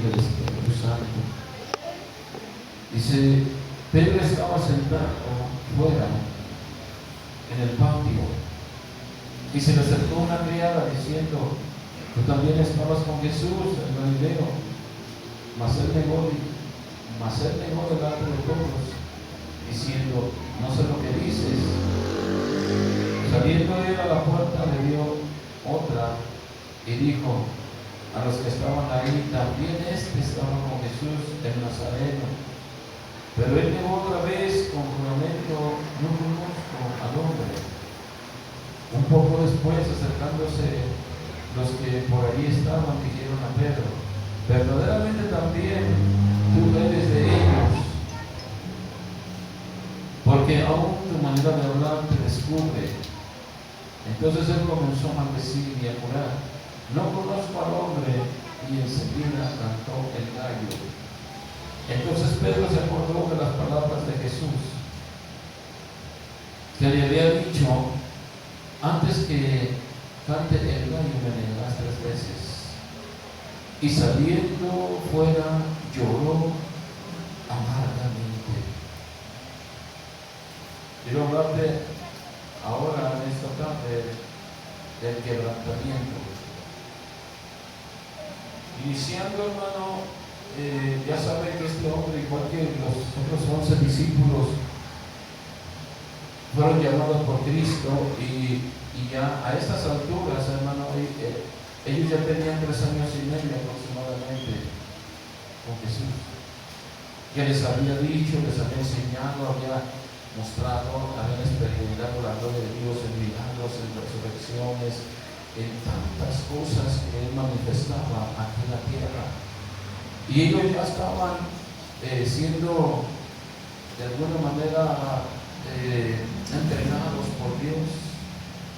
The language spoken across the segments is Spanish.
del Espíritu Santo. Dice, Pedro estaba sentado fuera en el patio y se le acercó una criada diciendo, tú también estabas con Jesús, el Galileo. Mas él negó delante de todos, diciendo, no sé lo que dices. Saliendo él a la puerta, le dio otra y dijo a los que estaban ahí, también estaba con Jesús el Nazareno. Pero él negó otra vez con juramento, no conozco al hombre. Un poco después, acercándose los que por allí estaban, dijeron a Pedro, verdaderamente también tú eres de ellos, porque aún tu manera de hablar te descubre. Entonces él comenzó a maldecir y a jurar, no conozco al hombre, y enseguida cantó el gallo. Entonces Pedro se acordó de las palabras de Jesús, que le había dicho, antes que cante el gallo me negarás 3 veces. Y saliendo fuera lloró amargamente. Quiero hablarte ahora en esta tarde del quebrantamiento. Iniciando, hermano, ya saben que este hombre, igual que los otros 11 discípulos, fueron llamados por Cristo y ya a estas alturas, hermano, ellos ya tenían 3 años y medio aproximadamente con Jesús. Ya les había dicho, les había enseñado, había mostrado, habían experimentado la gloria de Dios en milagros, en resurrecciones, en tantas cosas que Él manifestaba aquí en la tierra. Y ellos ya estaban siendo de alguna manera entrenados por Dios.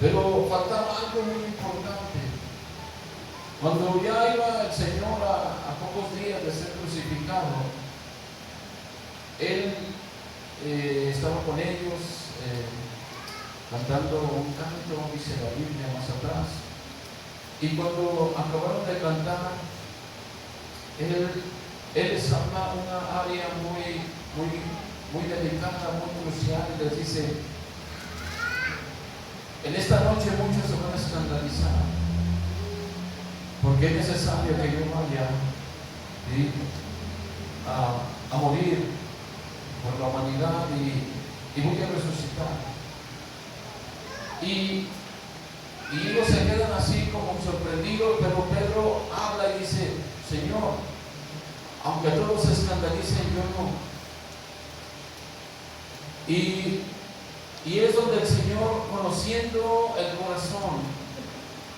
Pero faltaba algo muy importante. Cuando ya iba el Señor a pocos días de ser crucificado, Él estaba con ellos cantando un canto, dice la Biblia más atrás. Y cuando acabaron de cantar, Él les habla una área muy delicada, muy crucial, y les dice, en esta noche muchos se van a escandalizar, porque es necesario que yo vaya, ¿sí?, a morir por la humanidad y voy a resucitar. Y ellos se quedan así como sorprendidos, pero Pedro habla y dice, Señor, aunque todos se escandalicen, yo no. Y es donde el Señor, conociendo el corazón,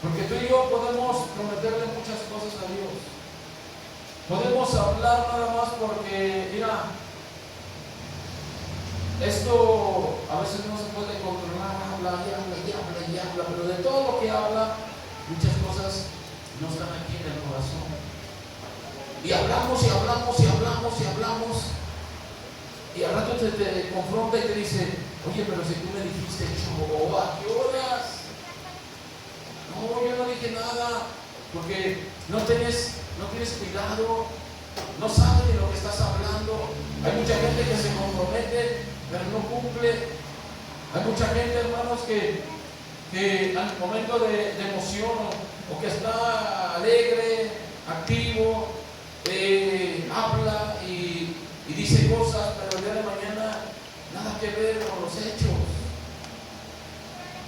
porque tú y yo podemos prometerle muchas cosas a Dios, podemos hablar nada más porque, mira, esto a veces no se puede controlar, habla, pero de todo lo que habla, muchas cosas no están aquí en el corazón. Y hablamos, y al rato te confronta y te dice, oye, pero si tú me dijiste, chavo, ¿a qué horas? No, yo no dije nada, porque no tienes cuidado, no sabes de lo que estás hablando. Hay mucha gente que se compromete, pero no cumple. Hay mucha gente, hermanos, que al momento de emoción o que está alegre, activo, habla y dice cosas, pero el día de mañana nada que ver con los hechos.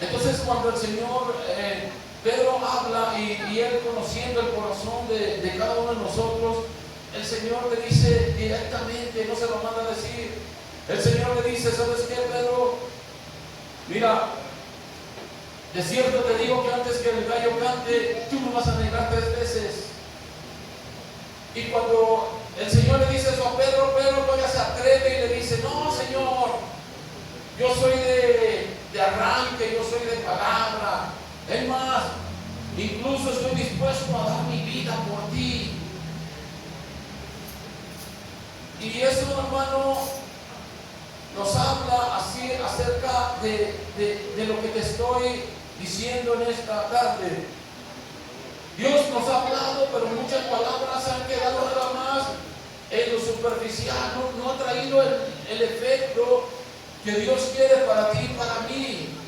Entonces, cuando el Señor, Pedro habla y él, conociendo el corazón de cada uno de nosotros, el Señor le dice directamente, no se lo manda a decir. El Señor le dice, ¿sabes qué, Pedro? Mira, de cierto te digo que antes que el gallo cante, tú me vas a negar 3 veces. Y cuando el Señor le dice eso a Pedro, Pedro todavía se atreve y le dice, no, Señor, yo soy de arranque, yo soy de palabra. Es más, incluso estoy dispuesto a dar mi vida por ti. Y eso, hermano, nos habla así acerca de lo que te estoy diciendo en esta tarde. Dios nos ha hablado, pero muchas palabras han quedado no ha traído el efecto que Dios quiere para ti y para mí.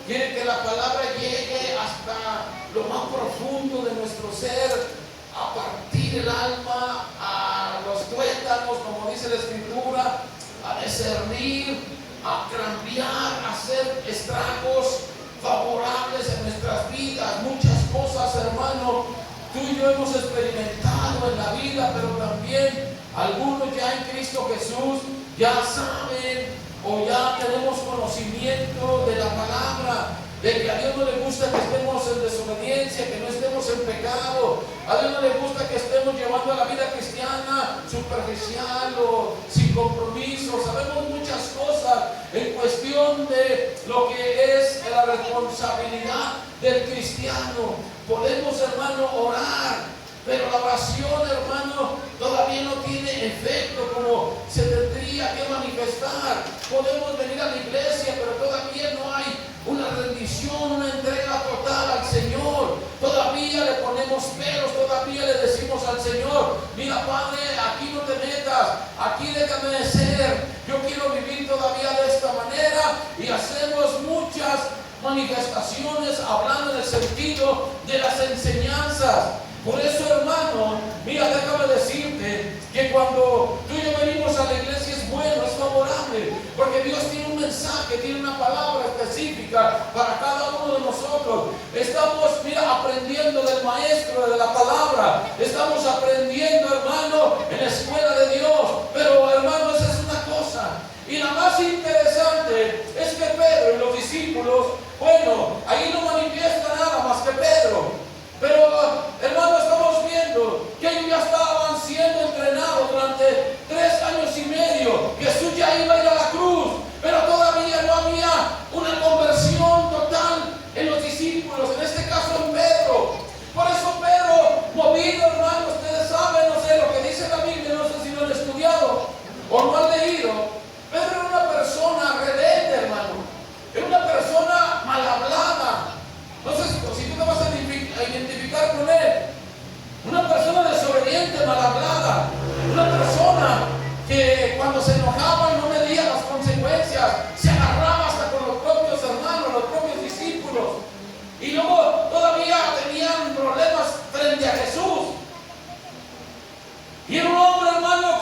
Quiere que la palabra llegue hasta lo más profundo de nuestro ser, a partir el alma, a los tuétanos, como dice la Escritura, a discernir, a cambiar, a hacer estragos favorables en nuestras vidas. Muchas cosas, hermano, tú y yo hemos experimentado en la vida, pero también algunos ya en Cristo Jesús ya saben o ya tenemos conocimiento de la palabra, de que a Dios no le gusta que estemos en desobediencia, que no estemos en pecado. A Dios no le gusta que estemos llevando a la vida cristiana superficial o sin compromiso. Sabemos muchas cosas en cuestión de lo que es la responsabilidad del cristiano. Podemos, hermano, orar, pero la oración, hermano, todavía no tiene efecto como se tendría que manifestar. Podemos venir a la iglesia, pero todavía no hay una rendición, una entrega total al Señor. Todavía le ponemos pelos, todavía le decimos al Señor: mira, Padre, aquí no te metas, aquí déjame ser, yo quiero vivir todavía de esta manera. Y hacemos muchas manifestaciones hablando en el sentido de las enseñanzas. Por eso, hermano, mira, déjame decirte que cuando tú y yo venimos a la iglesia es bueno, es favorable, porque Dios tiene un mensaje, tiene una palabra específica para cada uno de nosotros. Estamos, mira, aprendiendo del maestro, de la palabra. Estamos aprendiendo, hermano, en la escuela de Dios. Pero, hermano, esa es una cosa. Y la más interesante es que Pedro y los discípulos, bueno, ahí no manifiesta nada más que Pedro. Pero, hermano, estamos viendo que ellos ya estaban siendo entrenados durante 3 años y medio. Jesús ya iba a ir a la cruz, pero todavía no había una conversión total en los discípulos, en este caso en Pedro. Por eso Pedro, movido, hermano, ustedes saben, no sé lo que dice la Biblia, no sé si lo han estudiado o no han leído. Pedro era una persona rebelde, hermano. Era una persona mal hablada. No sé si tú te vas a identificar con él. Una persona desobediente, mal hablada. Una persona que cuando se enojaba no medía las consecuencias. Se agarraba hasta con los propios hermanos, los propios discípulos. Y luego todavía tenían problemas frente a Jesús. Y era un hombre, hermano,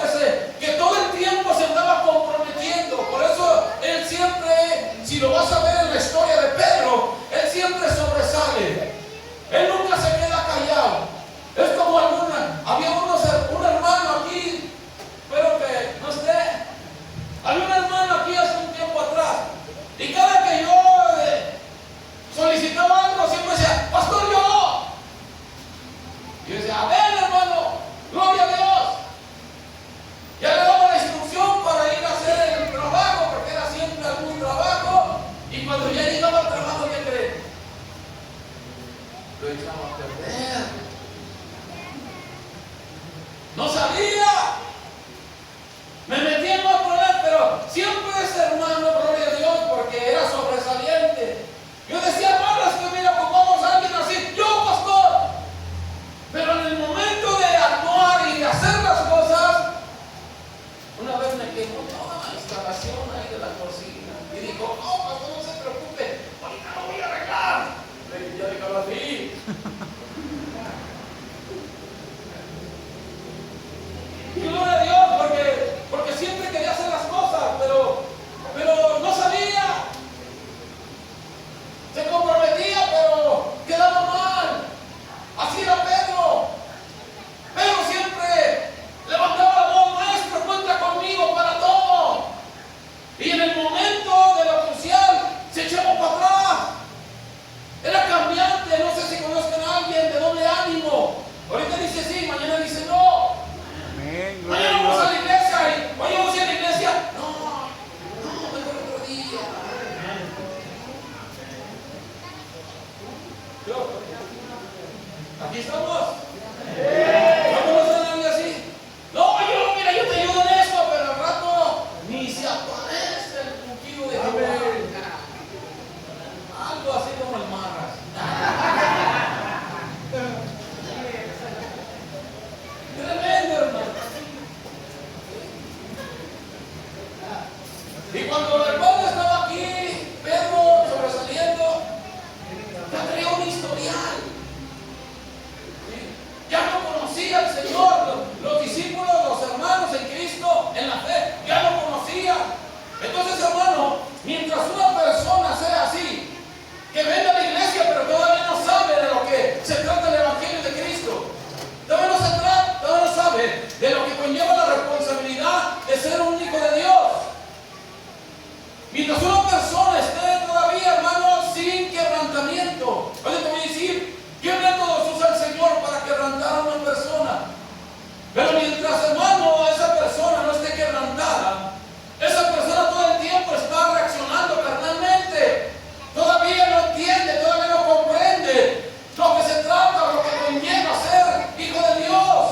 que todo el tiempo se andaba comprometiendo. Por eso él siempre, si lo vas a ver en la historia de Pedro, él siempre sobresale. Él nunca se queda callado. Es como había un hermano aquí, espero que no esté. Había un hermano aquí hace un tiempo atrás. Y cada que yo solicitaba algo, siempre decía: pastor, yo. Y yo decía: a ver, hermano, gloria a Dios. Ya le daba la instrucción para ir a hacer el trabajo, porque era siempre algún trabajo. Y cuando ya llegaba cuando el padre estaba aquí, Pedro sobresaliendo, ya traía un historial. Ya no conocía al Señor, los discípulos, los hermanos en Cristo, en la fe, ya lo conocían. Entonces, hermano, mientras una persona sea así, que venga a la iglesia pero todavía no sabe de lo que se trata el Evangelio de Cristo, todavía no sabe de lo que conlleva la responsabilidad de ser un hijo de Dios. Mientras una persona esté todavía, hermano, sin quebrantamiento, oye, te voy a decir, ¿qué métodos usa el Señor para quebrantar a una persona? Pero mientras, hermano, esa persona no esté quebrantada, esa persona todo el tiempo está reaccionando carnalmente. Todavía no entiende, todavía no comprende lo que se trata, lo que conlleva ser hijo de Dios.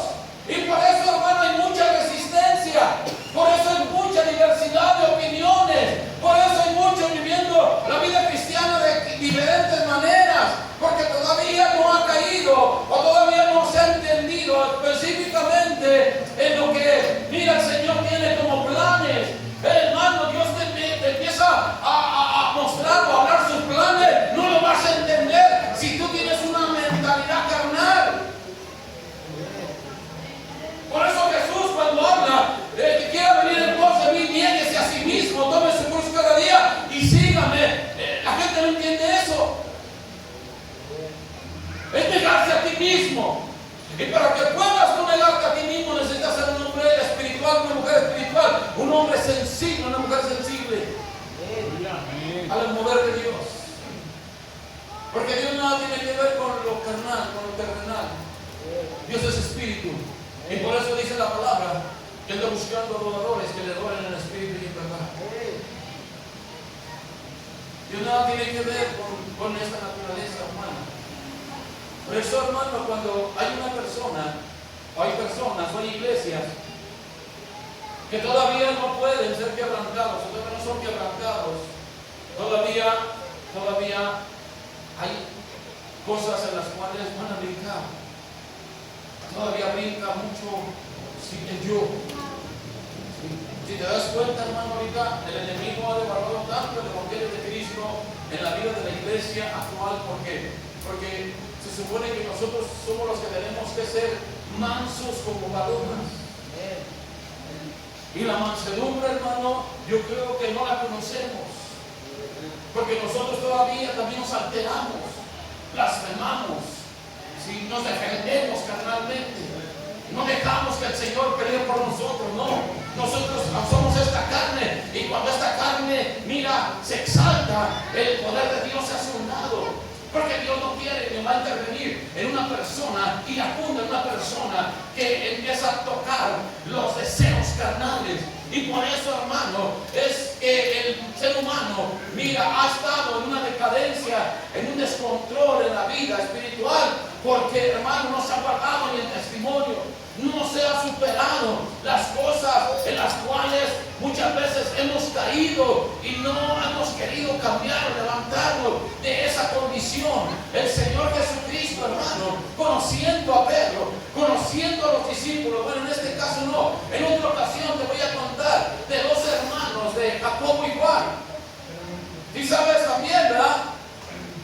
Y por eso, hermano, hay mucha resistencia. Por eso hay mucha diversidad de opiniones. Por eso hay muchos viviendo la vida cristiana de diferentes maneras. Porque todavía no ha caído o todavía no se ha entendido específicamente en lo que, mira, el Señor tiene como planes. Hermano, Dios te empieza a mostrar o a hablar sus planes. No lo vas a entender si tú tienes una mentalidad carnal. Por eso Jesús, cuando habla que quiera venir en pos de mí, niéguese a sí mismo, tome su cruz cada día y sígame. La gente no entiende eso. Es negarse a ti mismo. Y para que puedas tú negarte a ti mismo, necesitas ser un hombre espiritual, una mujer espiritual, un hombre sensible, una mujer sensible al mover de Dios. Porque Dios nada tiene que ver con lo carnal, con lo terrenal. Dios es espíritu. Y por eso dice la palabra que anda buscando adoradores que le adoren en espíritu y en verdad. Dios nada tiene que ver con esta naturaleza humana. Por eso, hermano, cuando hay una persona, o hay personas, o hay iglesias que todavía no pueden ser quebrantados, o todavía no son quebrantados, todavía hay cosas en las cuales van a brincar. Todavía brinca mucho el yo. Si te das cuenta, hermano, ahorita el enemigo ha devaluado tanto el Evangelio de Cristo en la vida de la iglesia actual. ¿Por qué? Porque se supone que nosotros somos los que tenemos que ser mansos como palomas. Y la mansedumbre, hermano, yo creo que no la conocemos. Porque nosotros todavía también nos alteramos, blasfemamos, si nos defendemos carnalmente. No dejamos que el Señor pelee por nosotros, no. Nosotros somos esta carne, y cuando esta carne, mira, se exalta, el poder de Dios se hace a un lado. Porque Dios no quiere que va a intervenir en una persona iracunda, en una persona que empieza a tocar los deseos carnales. Y por eso, hermano, es que el ser humano, mira, ha estado en una decadencia, en un descontrol en la vida espiritual, porque, hermano, no se ha guardado ni el testimonio, no se ha superado las cosas en las cuales muchas veces hemos caído y no hemos querido cambiar o levantarnos de esa condición. El Señor Jesucristo, hermano, conociendo a Pedro, conociendo a los discípulos, bueno, en este caso no, en otra ocasión te voy a contar de dos hermanos, de Jacobo y Juan. Y sabes también, ¿verdad?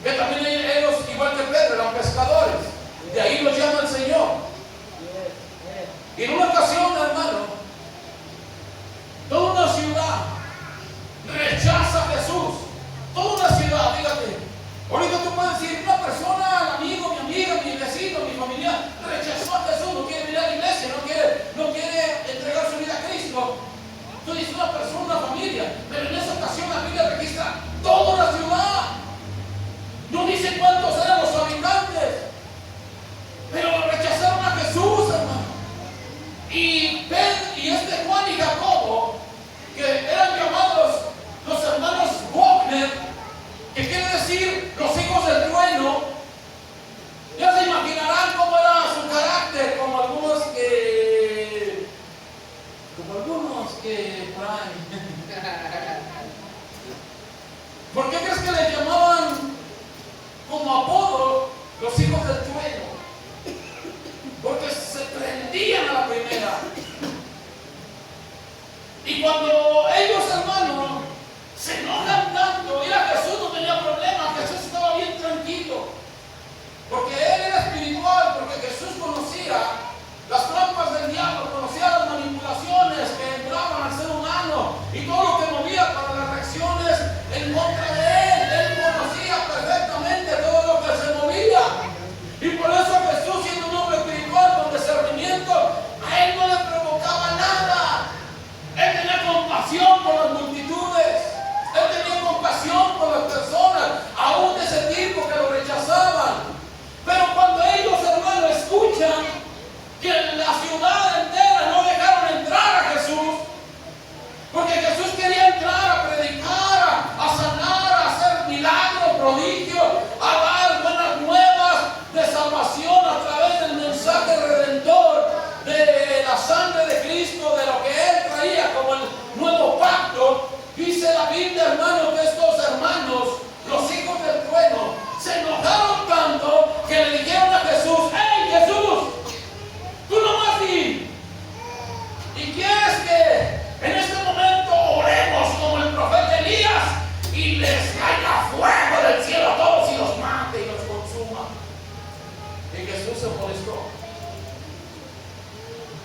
Que también ellos, igual que Pedro, eran pescadores. De ahí los llama el Señor. Y en una ocasión, hermano, toda una ciudad rechaza a Jesús. Toda una ciudad, fíjate. Ahorita tú puedes decir, una persona, un amigo, mi amiga, mi vecino, mi familiar, rechazó a Jesús, no quiere venir a la iglesia, no quiere entregar su vida a Cristo. Tú dices una persona, una familia, pero en esa ocasión la Biblia registra toda la ciudad. No dice cuántos eran los habitantes, pero rechazaron a Jesús, hermano. Y este Juan y Jacobo, que eran llamados los hermanos Wagner, que quiere decir los hijos del trueno, ya se imaginarán cómo era su carácter, como algunos que por ahí. ¿Por qué crees que les llamaban como apodo los hijos del trueno? Porque se prendían a la primera. Y cuando ellos, hermanos,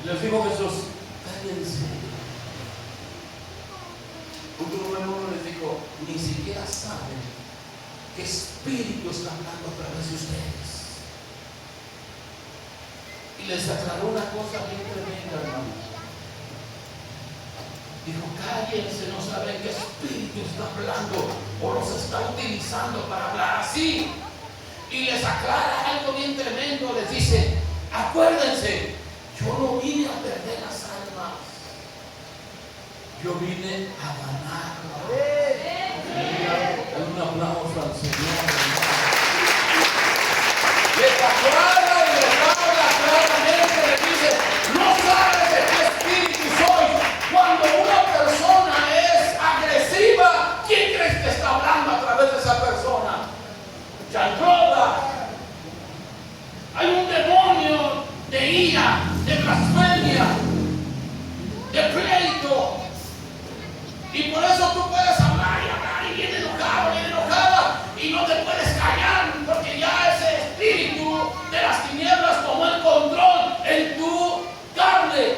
Les dijo Jesús, cállense. Un grupo de uno les dijo, ni siquiera saben qué espíritu está hablando a través de ustedes. Y les aclaró una cosa bien tremenda, hermano. Dijo, cállense, no saben qué espíritu está hablando o los está utilizando para hablar así. Y les aclara algo bien tremendo, les dice, acuérdense, yo no vine a perder las almas, yo vine a ganarlas. Dale un aplauso al Señor. Les aclara y les habla claramente, les dice, no sabes de qué espíritu soy. Cuando una persona es agresiva, ¿quién crees que está hablando a través de esa persona? Chanchola. Hay un demonio de ira, de blasfemia, de pleito. Y por eso tú puedes hablar y bien enojado, bien enojada, y no te puedes callar, porque ya ese espíritu de las tinieblas tomó el control en tu carne.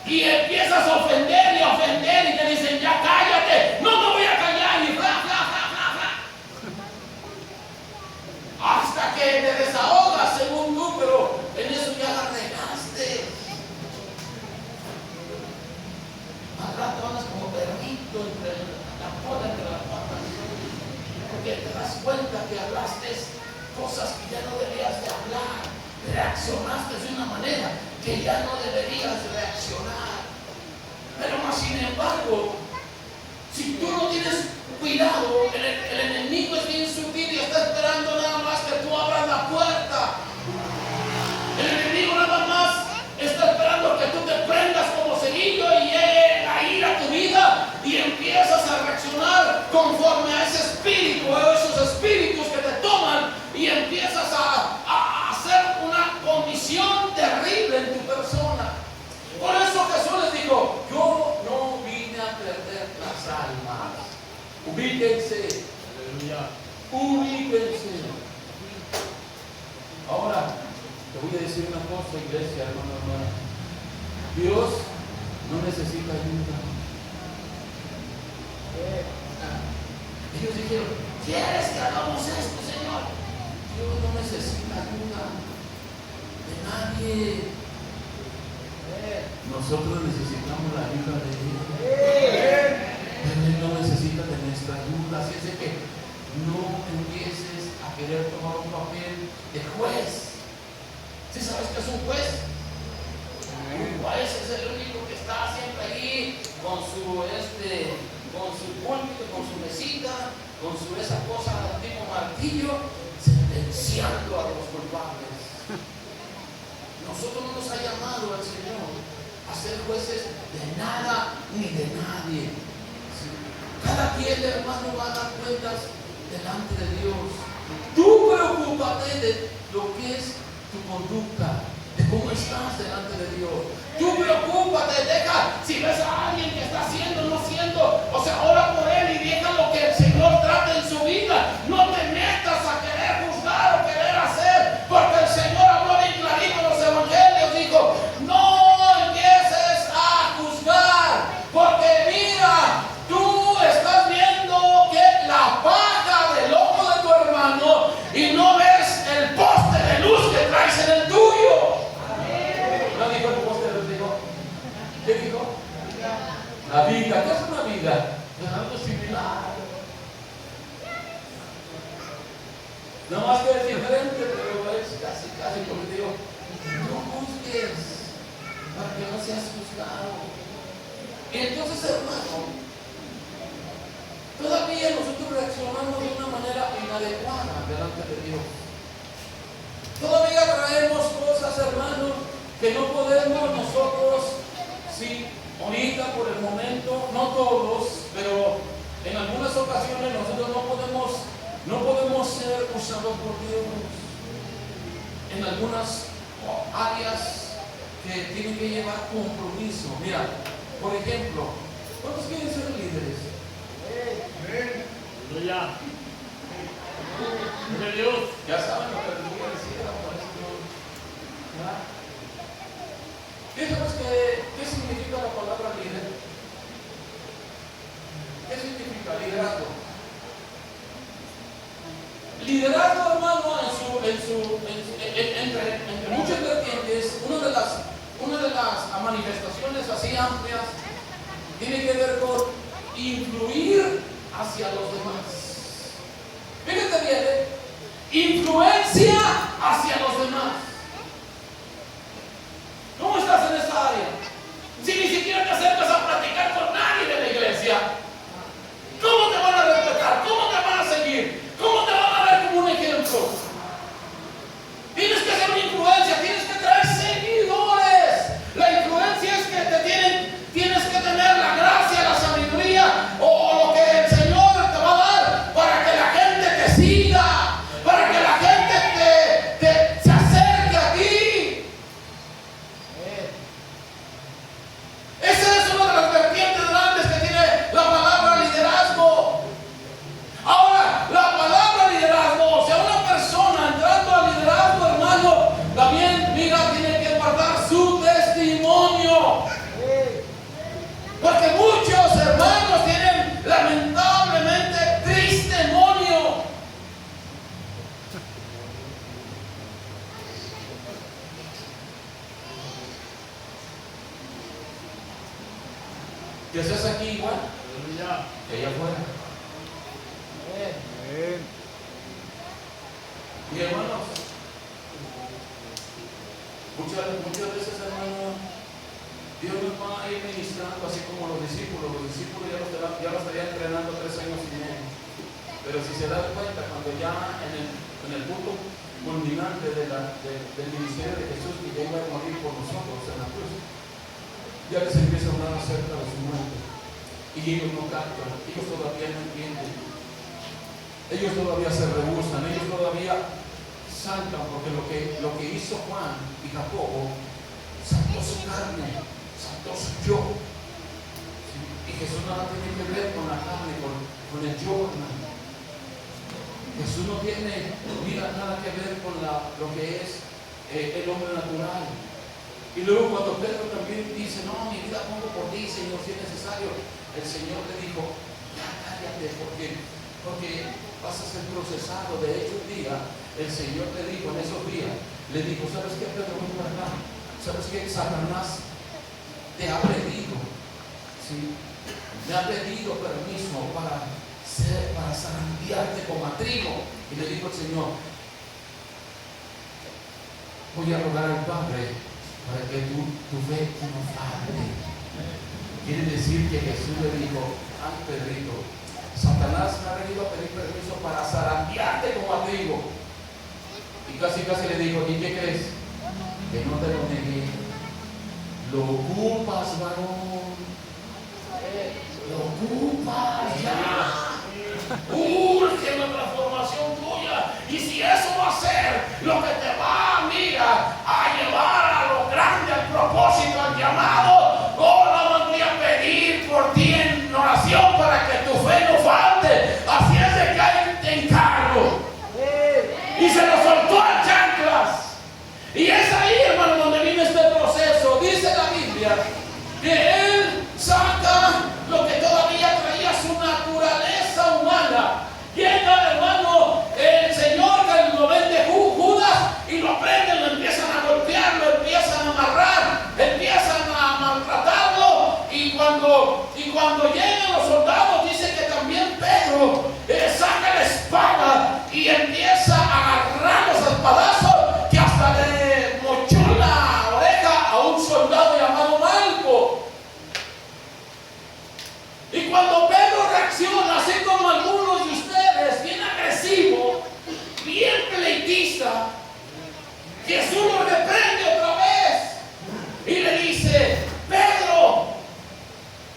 Y empiezas a ofender y a ofender y te dicen, ya cállate, no me voy a callar, y bla, bla, bla, bla, bla. Hasta que te desahogas según tú, pero en eso ya la regaste. Al rato andas como perrito entre la cola entre las patas, porque te das cuenta que hablaste cosas que ya no debías de hablar, reaccionaste de una manera que ya no deberías reaccionar. Pero más sin embargo, si tú no tienes cuidado, el enemigo es bien sutil y está esperando nada más que tú abras la puerta. El enemigo nada más está esperando que tú te prendas como cerillo y llegue la ira a tu vida y empiezas a reaccionar conforme a ese espíritu, a esos espíritus que te toman, y empiezas a hacer una condición terrible en tu persona. Por eso Jesús les dijo, yo no vine a perder las almas. Ubíquense. Aleluya. Ubíquense. Ahora, te voy a decir una cosa, iglesia, hermano. Dios no necesita ayuda. Ellos dijeron, ¿quieres que hagamos esto, Señor? Dios no necesita ayuda de nadie. Nosotros necesitamos la ayuda de Dios. Pero Él no necesita de nuestra ayuda. Así es de que no empieces a querer tomar un papel de juez. ¿Sí sabes qué es un juez? Un juez es el único que está siempre ahí con su púlpito, con su mesita, con esa cosa del tipo martillo, sentenciando a los culpables. Nosotros no nos ha llamado el Señor a ser jueces de nada ni de nadie. Cada quien, hermano, va a dar cuentas delante de Dios. Tú preocúpate de lo que es tu conducta, de cómo estás delante de Dios. Tú preocúpate, deja, si ves a alguien que está haciendo, no haciendo, o sea, ora por él y deja lo que el Señor trate en su vida. No te metas a querer juzgar o querer hacer, porque el Señor habló bien clarito en los evangelios, dijo, no empieces a juzgar, porque mira, tú estás viendo que la paja del ojo de tu hermano y no ves el poste de luz que traes en el tuyo. ¿No dijo el poste de luz? ¿Qué dijo? La viga. ¿Qué es una viga? Es algo similar. No más que es diferente, pero es casi como te digo, no juzgues para que no seas juzgado. Y entonces, hermano, todavía nosotros reaccionamos de una manera inadecuada delante de Dios. Todavía traemos cosas, hermanos, que no podemos nosotros, sí, ahorita por el momento, no todos, pero en algunas ocasiones nosotros no podemos ser usados por Dios en algunas áreas que tienen que llevar compromiso. Mira, por ejemplo, ¿cuántos quieren ser líderes? Aleluya. De Dios. Ya saben lo que les voy a decir, por eso significa liderazgo? Liderazgo, hermano, entre muchas vertientes, una de las manifestaciones así amplias tiene que ver con influir hacia los demás. Fíjate bien, influencia hacia los demás. ¿Cómo estás en esa área? Si ni siquiera te acercas a platicar con nadie de la iglesia, ¿cómo te van a respetar? ¿Cómo te van a seguir? ¿Cómo te van a ver como un ejemplo? Tienes que hacer una influencia, tienes que traer seguidores. La influencia es que tienes que tener la gracia, la sabiduría o lo que el Señor te va a dar para que la gente te siga, para que la gente se acerque a ti. Esa es una de las vertientes grandes que tiene la palabra liderazgo. Ahora, la palabra liderazgo, o sea, una persona entrando al liderazgo, hermano, también, mira, tiene que guardar su testimonio. Porque muchos hermanos tienen lamentablemente testimonio. ¿Qué haces aquí igual? Que allá afuera. Y hermanos, muchas veces, hermano, Dios nos va a ir ministrando así como los discípulos. Los discípulos ya los estarían entrenando 3 años y medio. Pero si se dan cuenta, cuando ya en el punto culminante del ministerio de Jesús, que ya iba a morir por nosotros en la cruz, ya les empieza a hablar acerca de su muerte. Y ellos no captan, ellos todavía no entienden. Ellos todavía se rehusan, ellos todavía saltan, porque lo que hizo Juan y Jacobo saltó su carne, saltó su yo. ¿Sí? Y Jesús nada tiene que ver con la carne, con el yo, hermano. Jesús no tiene, mira, nada que ver con lo que es el hombre natural. Y luego cuando Pedro también dice, no, mi vida pongo por ti, Señor, si es necesario, el Señor le dijo, ya cállate, porque vas a ser procesado. De hecho, un día, el Señor le dijo, en esos días, le dijo, ¿sabes qué, Pedro? Ven para acá. ¿Sabes qué? Satanás te ha pedido, ¿sí? Me ha pedido permiso para zarandearte como a trigo. Y le dijo el Señor, voy a rogar al Padre para que tu fe no falle. Quiere decir que Jesús le dijo, ay, Pedrito, Satanás me ha venido a pedir permiso para zarandearte como a trigo. Y casi le dijo, ¿y qué crees? Que no te lo negué. Lo ocupas, varón. Lo ocupas ya. Urge la transformación tuya. Y si eso va a ser lo que te va, mira, a llevar a lo grande, al propósito, al llamado, no voy a pedir por ti en oración para que tu fe no falte. Así es de que hay te encargo. Y se lo soltó a chanclas. Y es ahí, hermano, donde viene este proceso. Dice la Biblia que él saca lo que todavía traía su naturaleza humana. Llega, hermano, el Señor que lo vende Judas y lo prenden, lo empiezan a golpear, lo empiezan a amarrar, empiezan a maltratarlo. Y cuando llegan los soldados, dice que también Pedro saca la espada y empieza a agarrarlos a espadazos, que hasta le mochó la oreja a un soldado llamado Malco. Y cuando Pedro reacciona, así como algunos de ustedes, bien agresivo, bien pleitista, Jesús lo reprende otra vez y le dice, Pedro,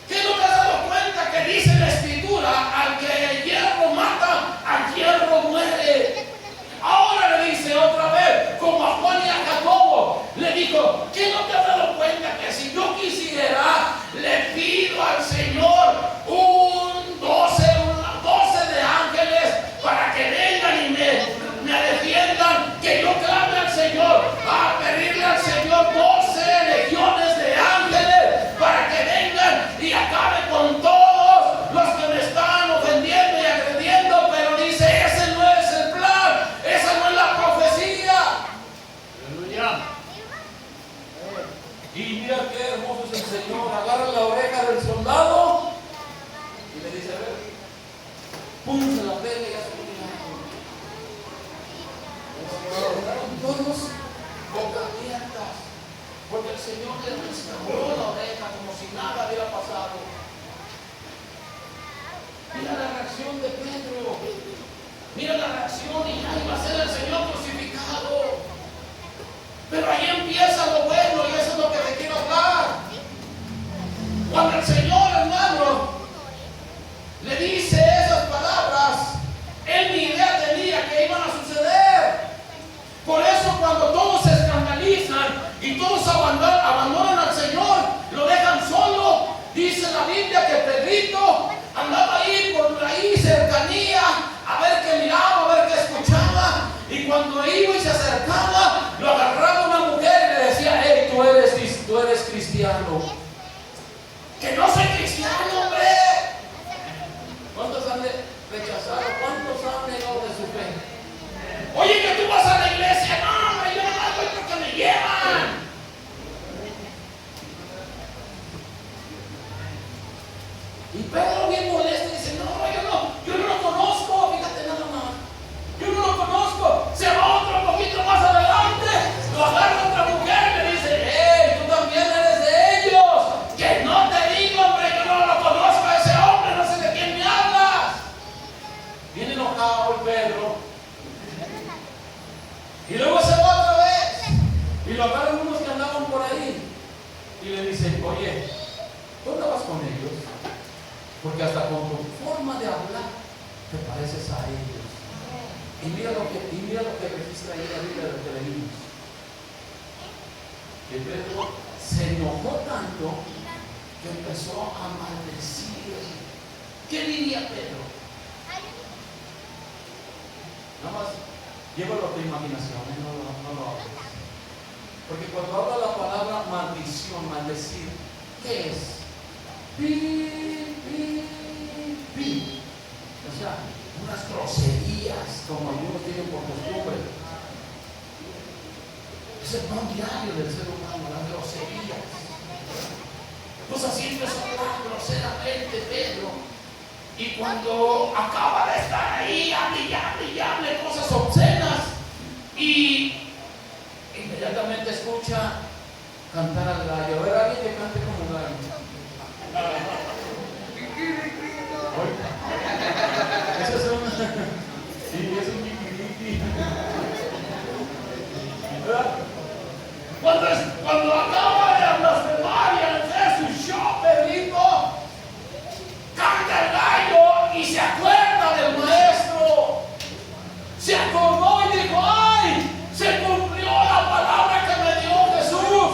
¿qué no te has dado cuenta que dice la Escritura, al que el hierro mata, al hierro muere? Ahora le dice otra vez, como a Juan y a Jacobo, le dijo, ¿qué no te has dado cuenta que si yo quisiera, le pido al Señor un 12 qué hermoso es el Señor. Agarra la oreja del soldado y le dice, a ver, pum, se la pega y hace un milagro. Quedaron todos boca abiertas, porque el Señor le restauró la oreja como si nada hubiera pasado. Mira la reacción de Pedro. Mira la reacción, y ahí va a ser el Señor crucificado. Pero ahí empieza lo bueno, y eso es lo que te quiero hablar. Cuando el Señor, hermano, le dice esas palabras, él ni idea tenía que iban a suceder. Por eso cuando todos se escandalizan y todos abandonan al Señor, lo dejan solo, dice la Biblia que Pedrito andaba ahí por ahí cercanía a ver qué miraba, a ver qué escuchaba, y cuando iba y se acercaba, lo agarraba una mujer y le decía, hey, tú eres cristiano. Que no soy cristiano, hombre. ¿Cuántos han rechazado? ¿Cuántos han negado de su fe? Oye, que tú vas a la iglesia. No, hombre, yo no voy porque me llevan. Y Pedro bien molesto dice, no, yo no lo conozco, fíjate nada más. Yo no lo conozco. Se va otro poquito más adelante, lo agarra otra mujer y le dice, hey, tú también eres de ellos. Que no te digo, hombre, yo no lo conozco a ese hombre, no sé de quién me hablas. Viene enojado el Pedro. Y luego se va otra vez. Y lo agarran unos que andaban por ahí. Y le dicen, oye, ¿tú andabas con ellos? Porque hasta con tu forma de hablar te pareces a ellos. Y mira lo que registra ahí la Biblia de lo que leímos. Que Pedro se enojó tanto que empezó a maldecir. ¿Qué diría Pedro? Nada más llévalo a tu imaginación, no lo hables. Porque cuando habla la palabra maldición, maldecir, ¿qué es? O sea, unas groserías, como algunos tienen por costumbre. Es el pan diario del ser humano, las groserías. Pues así empezó a hablar groseramente Pedro. Y cuando acaba de estar ahí, hable cosas obscenas, y inmediatamente escucha cantar al gallo. A ver, alguien que cante como gallo. Eso es un sí, es un kikiriki. Cuando acaba de blasfemar y hacer su show, Pedrito canta el gallo y se acuerda del maestro. Se acordó y dijo, ¡ay! Se cumplió la palabra que me dio Jesús.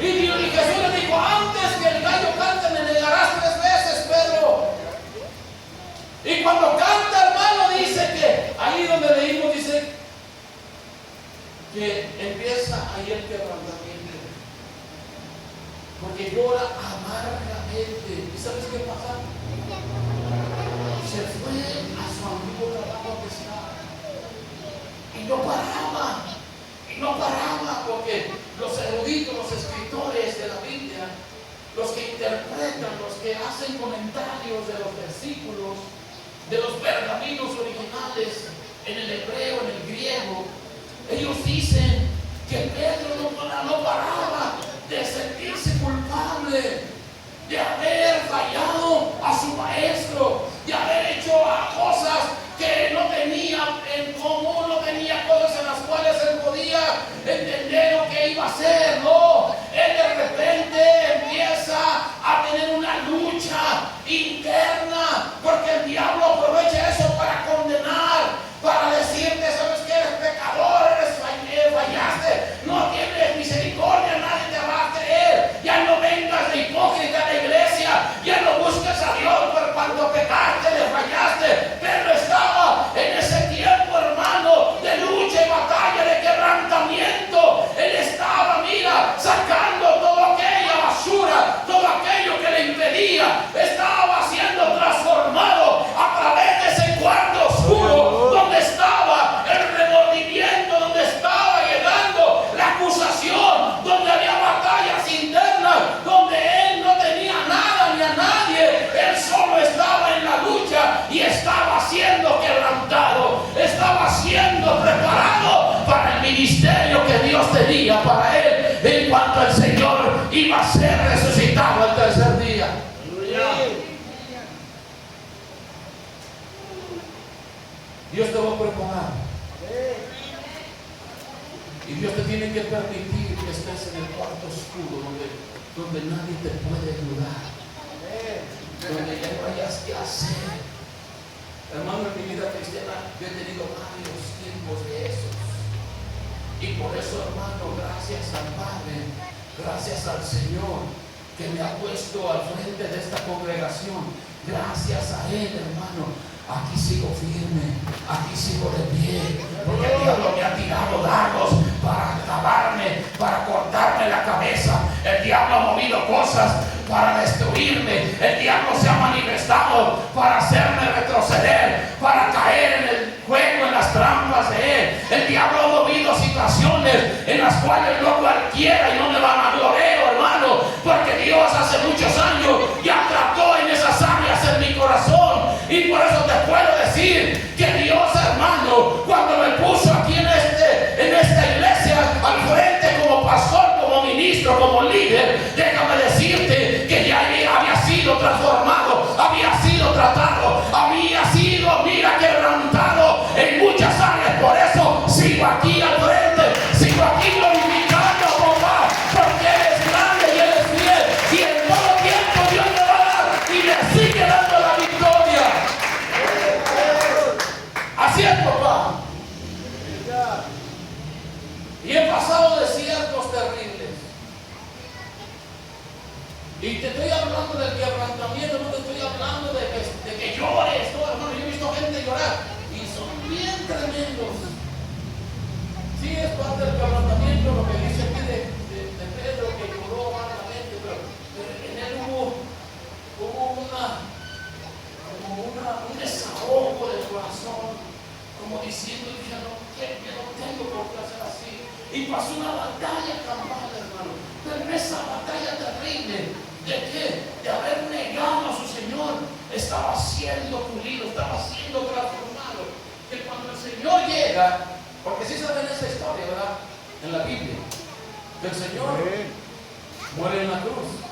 Y Jesús le dijo, antes que el gallo cante me negarás 3 veces, Pedro. Y cuando canta, hermano, dice que ahí donde leímos, dice que empieza ahí el quebrantamiento. Porque llora amargamente. ¿Y sabes qué pasa? Se fue a su antiguo trabajo a pescar. Y no paraba, porque los eruditos, los escritores de la Biblia, los que interpretan, los que hacen comentarios de los versículos, de los pergaminos originales, en el hebreo, en el griego, ellos dicen que Pedro no paraba de sentirse culpable, de haber fallado a su maestro, de haber hecho cosas que no tenía en común, no tenía cosas en las cuales él podía entender lo que iba a hacer. No, él de repente empieza a tener una lucha interna, porque el diablo aprovecha eso para condenar, para decirte, ¿sabes qué? Eres pecador, fallaste, no tienes misericordia, nadie te va a creer. Ya no vengas de hipócrita a la iglesia, ya no busques a Dios por cuando pecaste, le fallaste. ser resucitado al tercer día. Dios te va a preparar. Y Dios te tiene que permitir que estés en el cuarto oscuro donde nadie te puede ayudar, donde ya no hayas que hacer. Hermano, en mi vida cristiana yo he tenido varios tiempos de esos. Y por eso, hermano, gracias al Padre, gracias al Señor que me ha puesto al frente de esta congregación. Gracias a Él, hermano, aquí sigo firme, aquí sigo de pie, porque el diablo me ha tirado dardos para acabarme, para cortarme la cabeza. El diablo ha movido cosas para destruirme. El diablo se ha manifestado para hacerme retroceder, para caer en el juego, en las trampas de él. El diablo ha movido situaciones en las cuales no cualquiera, y no me van a gloreo, hermano, porque Dios hace muchos años ya trató en esas áreas en mi corazón. Y por eso te puedo decir que Dios, hermano, cuando me puso aquí en esta iglesia al frente como pastor, como ministro, como líder, déjame decirte que ya había sido transformado, había sido tratado, había sido, mira, quebrantado en muchas áreas. Por eso sigo aquí al frente, sigo aquí glorificando a papá, porque Él es grande y Él es fiel, y en todo tiempo Dios me va a dar y me sigue dando la victoria. Así es, papá. Y he pasado desiertos terribles. Y te estoy hablando del quebrantamiento, no te estoy hablando de que llores, no, hermano. Yo he visto gente llorar y son bien tremendos. Sí, es parte del quebrantamiento, lo que dice aquí de Pedro, que lloró amargamente, pero en él hubo un desahogo del corazón, como diciendo, yo no tengo por qué hacer así. Y pasó una batalla campal, hermano, pero en esa batalla terrible, ¿de qué? De haber negado a su Señor, estaba siendo pulido, estaba siendo transformado. Que cuando el Señor llega, porque sí saben esa historia, ¿verdad? En la Biblia, que el Señor muere en la cruz,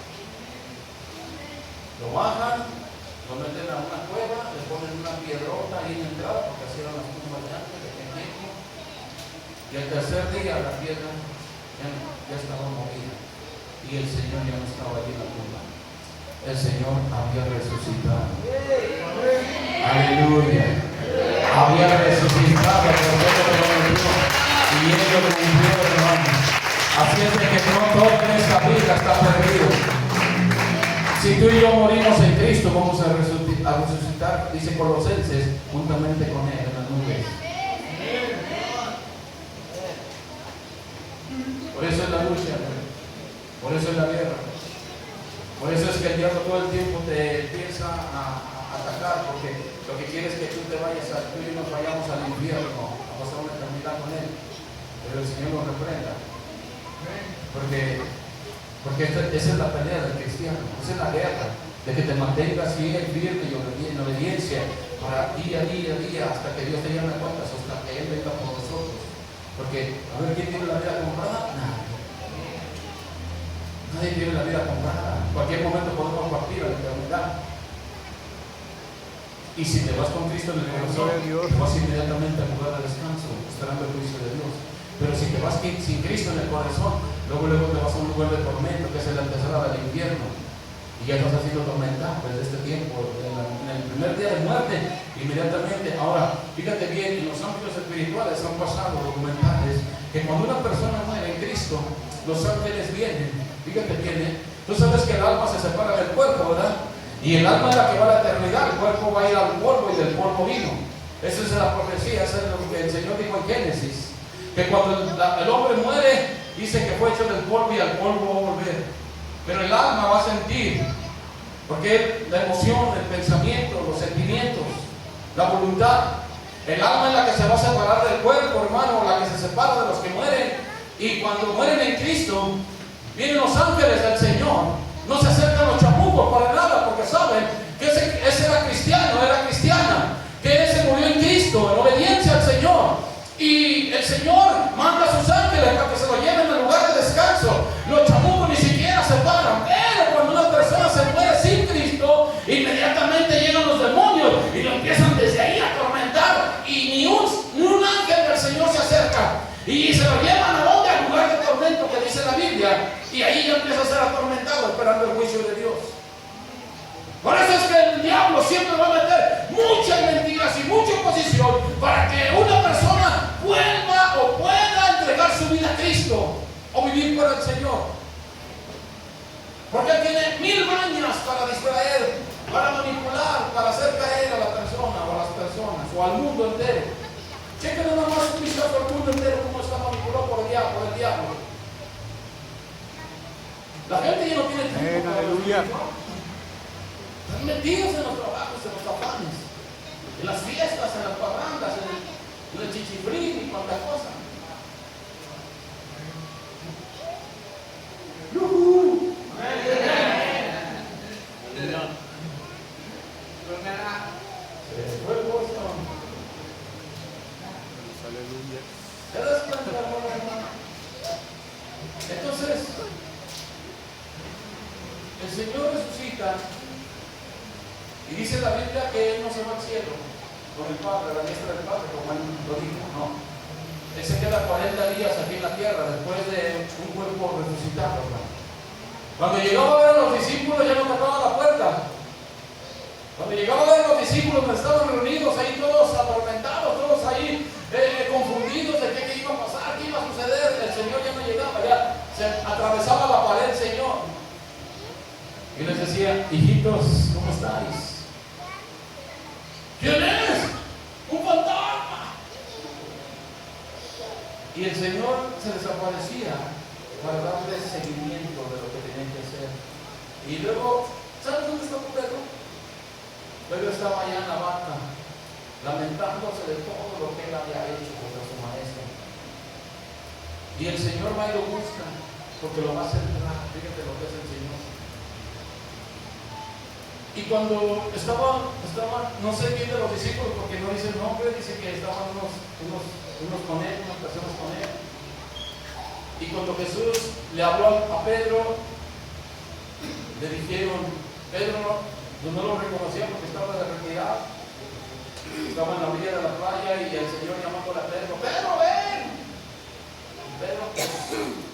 lo bajan, lo meten a una cueva, le ponen una piedrota ahí en la entrada, porque así eran las tumbas de antes, de México. Y el tercer día la piedra ya estaba movida y el Señor ya no estaba allí en la tumba. El Señor había resucitado. Aleluya. Había resucitado, y Él lo cumplió, hermano. Así es de que no todo en esta vida está perdido. Si tú y yo morimos en Cristo, vamos a resucitar, dice Colosenses, juntamente con Él en las nubes. Por eso es la lucha, por eso es la guerra. Por eso es que el diablo todo el tiempo te empieza a atacar, porque lo que quiere es que tú te vayas, tú y nos vayamos al infierno, a pasar una eternidad con Él. Pero el Señor nos reprenda. Porque esa es la pelea del cristiano, esa es la guerra, de que te mantengas fiel, firme y en obediencia para día, hasta que Dios te llame a cuentas, hasta que Él venga por nosotros. Porque, a ver, ¿quién tiene la vida comprada? Nadie tiene la vida comprada. En cualquier momento podemos partir a la eternidad. Y si te vas con Cristo en el corazón, te vas inmediatamente al lugar de descanso, esperando el juicio de Dios. Pero si te vas sin Cristo en el corazón, luego te vas a un lugar de tormento, que es la antesala del infierno. Y ya estás siendo tormentado desde este tiempo, en el primer día de muerte, inmediatamente. Ahora, fíjate bien, en los ámbitos espirituales han pasado documentales que cuando una persona muere en Cristo, los ángeles vienen. Fíjate bien, tú sabes que el alma se separa del cuerpo, ¿verdad? Y el alma es la que va a la eternidad, el cuerpo va a ir al polvo y del polvo vino. Esa es la profecía, eso es lo que el Señor dijo en Génesis. Que cuando el hombre muere, dice que fue hecho del polvo y al polvo va a volver. Pero el alma va a sentir, porque la emoción, el pensamiento, los sentimientos, la voluntad, el alma es la que se va a separar del cuerpo, hermano, la que se separa de los que mueren. Y cuando mueren en Cristo, vienen los ángeles del Señor. No se acercan los chamucos para nada, porque saben que ese era cristiano, era cristiana, que ese murió en Cristo, en obediencia al Señor. Y el Señor manda a sus ángeles para que se lo lleven al lugar de descanso. Los chamucos ni siquiera se paran. ser atormentado esperando el juicio de Dios. Por eso es que el diablo siempre va a meter muchas mentiras y mucha oposición para que una persona vuelva o pueda entregar su vida a Cristo o vivir para el Señor. Porque él tiene 1000 mañas para distraer, para manipular, para hacer caer a la persona o a las personas o al mundo entero. Chequen nada más un vistazo al mundo entero cómo está manipulado por el diablo. La gente ya no tiene tiempo para aleluya. Están metidos en los trabajos, en los afanes, en las fiestas, en las parrandas, en el chichifrín y cuanta cosa. ¡Yuhu! Se fue el Boston. Aleluya. ¿Te das cuenta, hermano? Entonces, el Señor resucita y dice la Biblia que Él no se va al cielo con el Padre, la diestra del Padre, como Él lo dijo, no. Él se queda 40 días aquí en la tierra después de un cuerpo resucitado, hermano. Cuando llegaba a ver a los discípulos ya no tocaba la puerta. Cuando llegaba a ver a los discípulos que estaban reunidos ahí todos atormentados, todos ahí confundidos de qué iba a pasar, qué iba a suceder, el Señor ya no llegaba, ya se atravesaba la pared el Señor. Y les decía, hijitos, ¿cómo estáis? ¿Quién es? ¡Un fantasma! Y el Señor se desaparecía para darle seguimiento de lo que tenían que hacer. Y luego, ¿sabes dónde estaba Pedro? Pedro estaba allá en la barca, lamentándose de todo lo que él había hecho contra su maestro. Y el Señor va y lo busca, porque lo va a hacer entrar. Fíjate lo que es el Señor. Y cuando estaba, no sé quién de los discípulos, porque no dice el nombre, dice que estaban unos con él, unas personas con él. Y cuando Jesús le habló a Pedro, le dijeron, Pedro no lo reconocía porque estaba de retirada, estaba en la orilla de la playa y el Señor llamándole a Pedro, Pedro, ven. Y Pedro,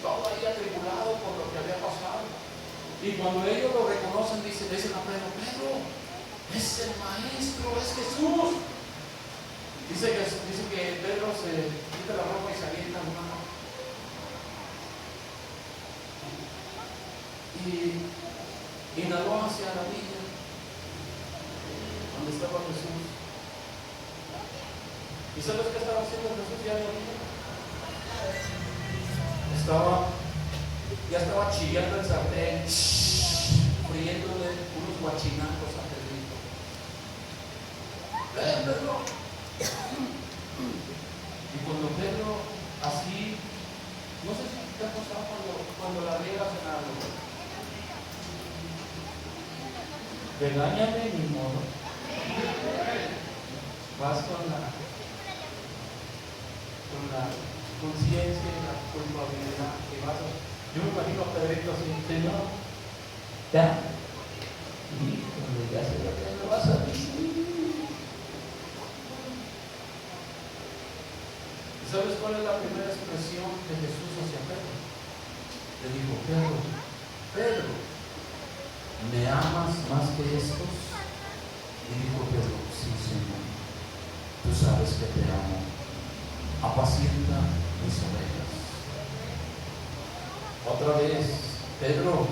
todo ahí atribulado por lo que había pasado. Y cuando ellos lo reconocen, dicen a Pedro, Pedro, es el Maestro, es Jesús. Dice que Pedro se quita la ropa y se avienta al mar. Y inhaló hacia la orilla donde estaba Jesús. ¿Y sabes qué estaba haciendo Jesús ya en la orilla? Ya estaba chillando el sartén, friéndole unos guachinacos a Pedrito. ¡Ven, Pedro! Y cuando Pedro así, no sé si te ha pasado cuando la riegas en algo. Regáñame ni modo. Vas con la conciencia y la culpabilidad que vas a... Yo me imagino a Pedrito así, Señor, ya, híjole, ya sé lo que me vas a decir. ¿Sabes cuál es la primera expresión de Jesús hacia Pedro? Le dijo, Pedro, ¿me amas más que estos? Y dijo Pedro, sí, Señor, tú sabes que te amo, apacienta mis ovejas. Otra vez, Pedro,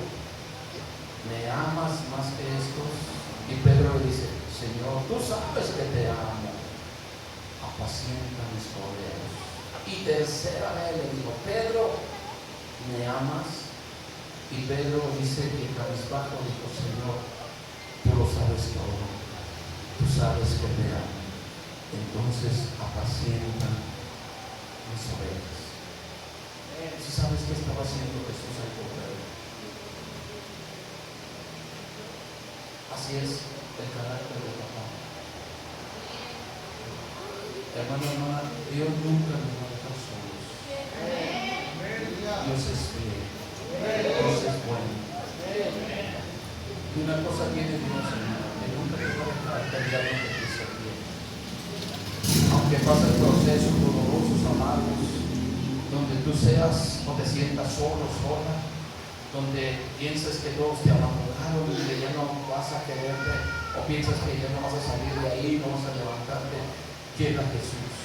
¿me amas más que estos? Y Pedro le dice, Señor, tú sabes que te amo, apacienta mis ovejas. Y tercera vez le dijo, Pedro, ¿me amas? Y Pedro dice que cabizbajo dijo, Señor, tú lo sabes todo, tú sabes que te amo, entonces apacienta mis ovejas. Si sabes qué estaba haciendo Jesús ahí por Pedro. Así es el carácter de papá. Hermano, Dios nunca nos va a dejar solos. Dios es fiel. Dios es bueno. Y una cosa tiene Dios, hermano, que nunca te va a dejar cambiar lo que te hizo bien. Aunque pasen procesos dolorosos, amargos, donde tú seas o te sientas solo, sola, donde piensas que todos te abandonaron y que ya no vas a quererte, o piensas que ya no vas a salir de ahí, no vas a levantarte, quiera Jesús.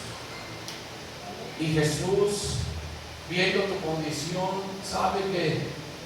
Y Jesús, viendo tu condición, sabe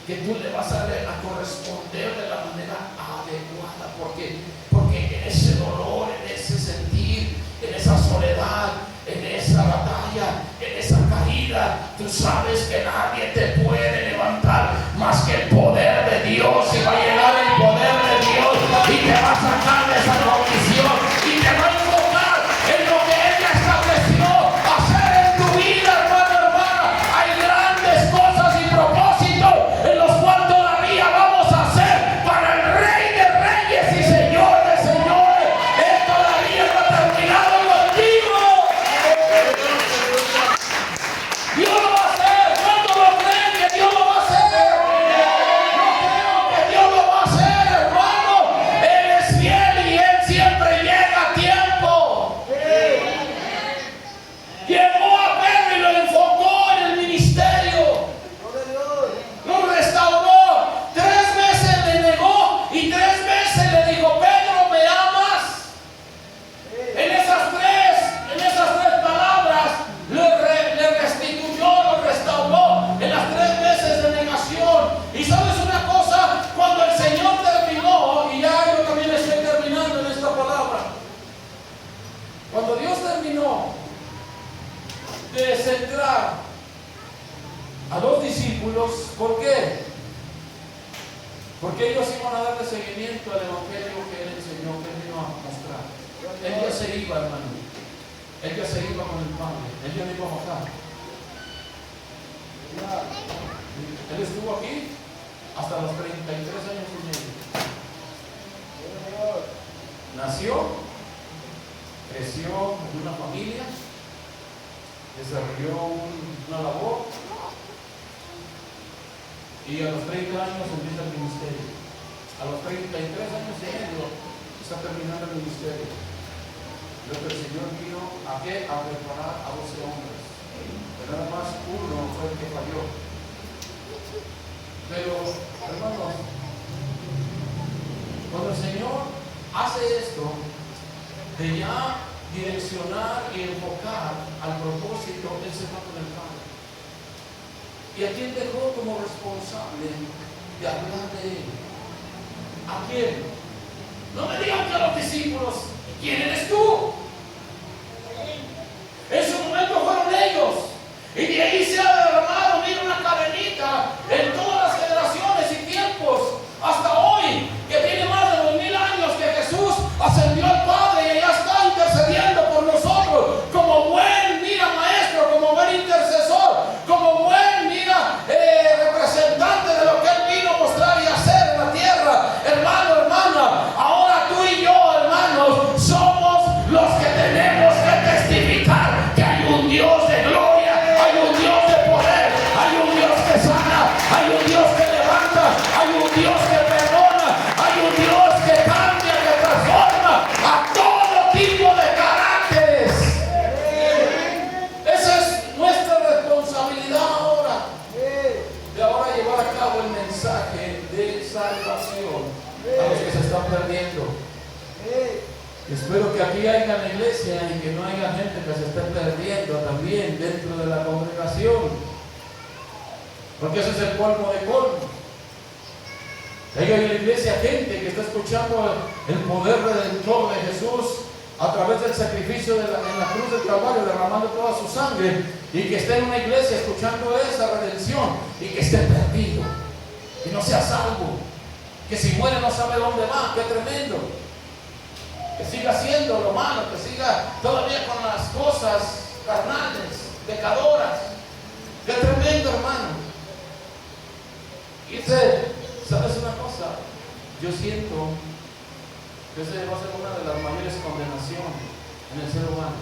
que tú le vas a corresponder de la manera adecuada, porque en ese dolor, en ese sentir, en esa soledad, en esa batalla, en esa caída, tú sabes que nadie te puede levantar más que el poder de Dios, y va a llegar el poder de Dios y te va a sacar de esa condición y te va a enfocar en lo que Él ya estableció hacer en tu vida, hermano, hermana. Hay grandes cosas y propósitos en los cuales todavía vamos a hacer para el Rey de Reyes y Señor de Señores. Él todavía no ha terminado contigo. Dios lo va a hacer. ¿Cuántos lo creen que Dios lo va a hacer? Yo creo que Dios lo va a hacer, hermano. Él es fiel y Él siempre llega a tiempo. Llegó a Pedro y lo enfocó en el ministerio. Lo restauró. 3 veces le negó y 3 veces le dijo: Pedro, ¿me amas? En esas tres palabras le restituyó, lo restauró en las 3 veces de negación. Y sabes una cosa, cuando el Señor terminó, y ya yo también estoy terminando en esta palabra, cuando Dios terminó de centrar a los discípulos, ¿por qué? Porque ellos iban a darle seguimiento al evangelio que Él enseñó, que Él vino a mostrar. Él ya se iba, hermano. Él ya se iba con el Padre. Él ya no iba a bajar. Él estuvo aquí hasta los 33 años y medio. Nació, creció en una familia, desarrolló una labor, y a los 30 años empieza el ministerio. A los 33 años y medio está terminando el ministerio. Lo que el Señor vino a qué? A preparar a 12 hombres. Pero nada más uno fue el que falló. Pero, hermanos, cuando el Señor hace esto de ya direccionar y enfocar al propósito, Él se va con el Padre. ¿Y a quién dejó como responsable de hablar de Él? ¿A quién? No me digan que a los discípulos. ¿Quién eres tú? En su momento fueron ellos. Y de ahí se ha derramado, mira, una cadenita en todas las generaciones y tiempos, hasta hoy, que tiene más de 2000 años que Jesús ascendió al Padre y ya está intercediendo por nosotros, como buen, mira, maestro, como buen intercesor, como buen, mira, representante de lo que Él vino a mostrar y hacer en la tierra. Hermano, hermana, ahora tú y yo, hermanos, somos los que tenemos que testificar que hay un Dios de gloria, hay un Dios de poder, hay un Dios que sana, hay un Dios que levanta, hay un Dios que perdona, hay un Dios que cambia, que transforma a todo tipo de caracteres. Esa es nuestra responsabilidad ahora, de ahora llevar a cabo el mensaje de salvación a los que se están perdiendo. Espero que aquí haya la iglesia y que no haya gente que se esté perdiendo también dentro de la congregación, porque ese es el colmo de colmo. Hay en la iglesia gente que está escuchando el poder redentor de Jesús a través del sacrificio en la cruz del Calvario, derramando toda su sangre, y que esté en una iglesia escuchando esa redención y que esté perdido y no sea salvo, que si muere no sabe dónde va. ¡Qué tremendo! Que siga haciendo lo malo, que siga todavía con las cosas carnales, pecadoras. ¡Qué tremendo, hermano! Y ¿sabes una cosa? Yo siento que esa va a ser una de las mayores condenaciones en el ser humano.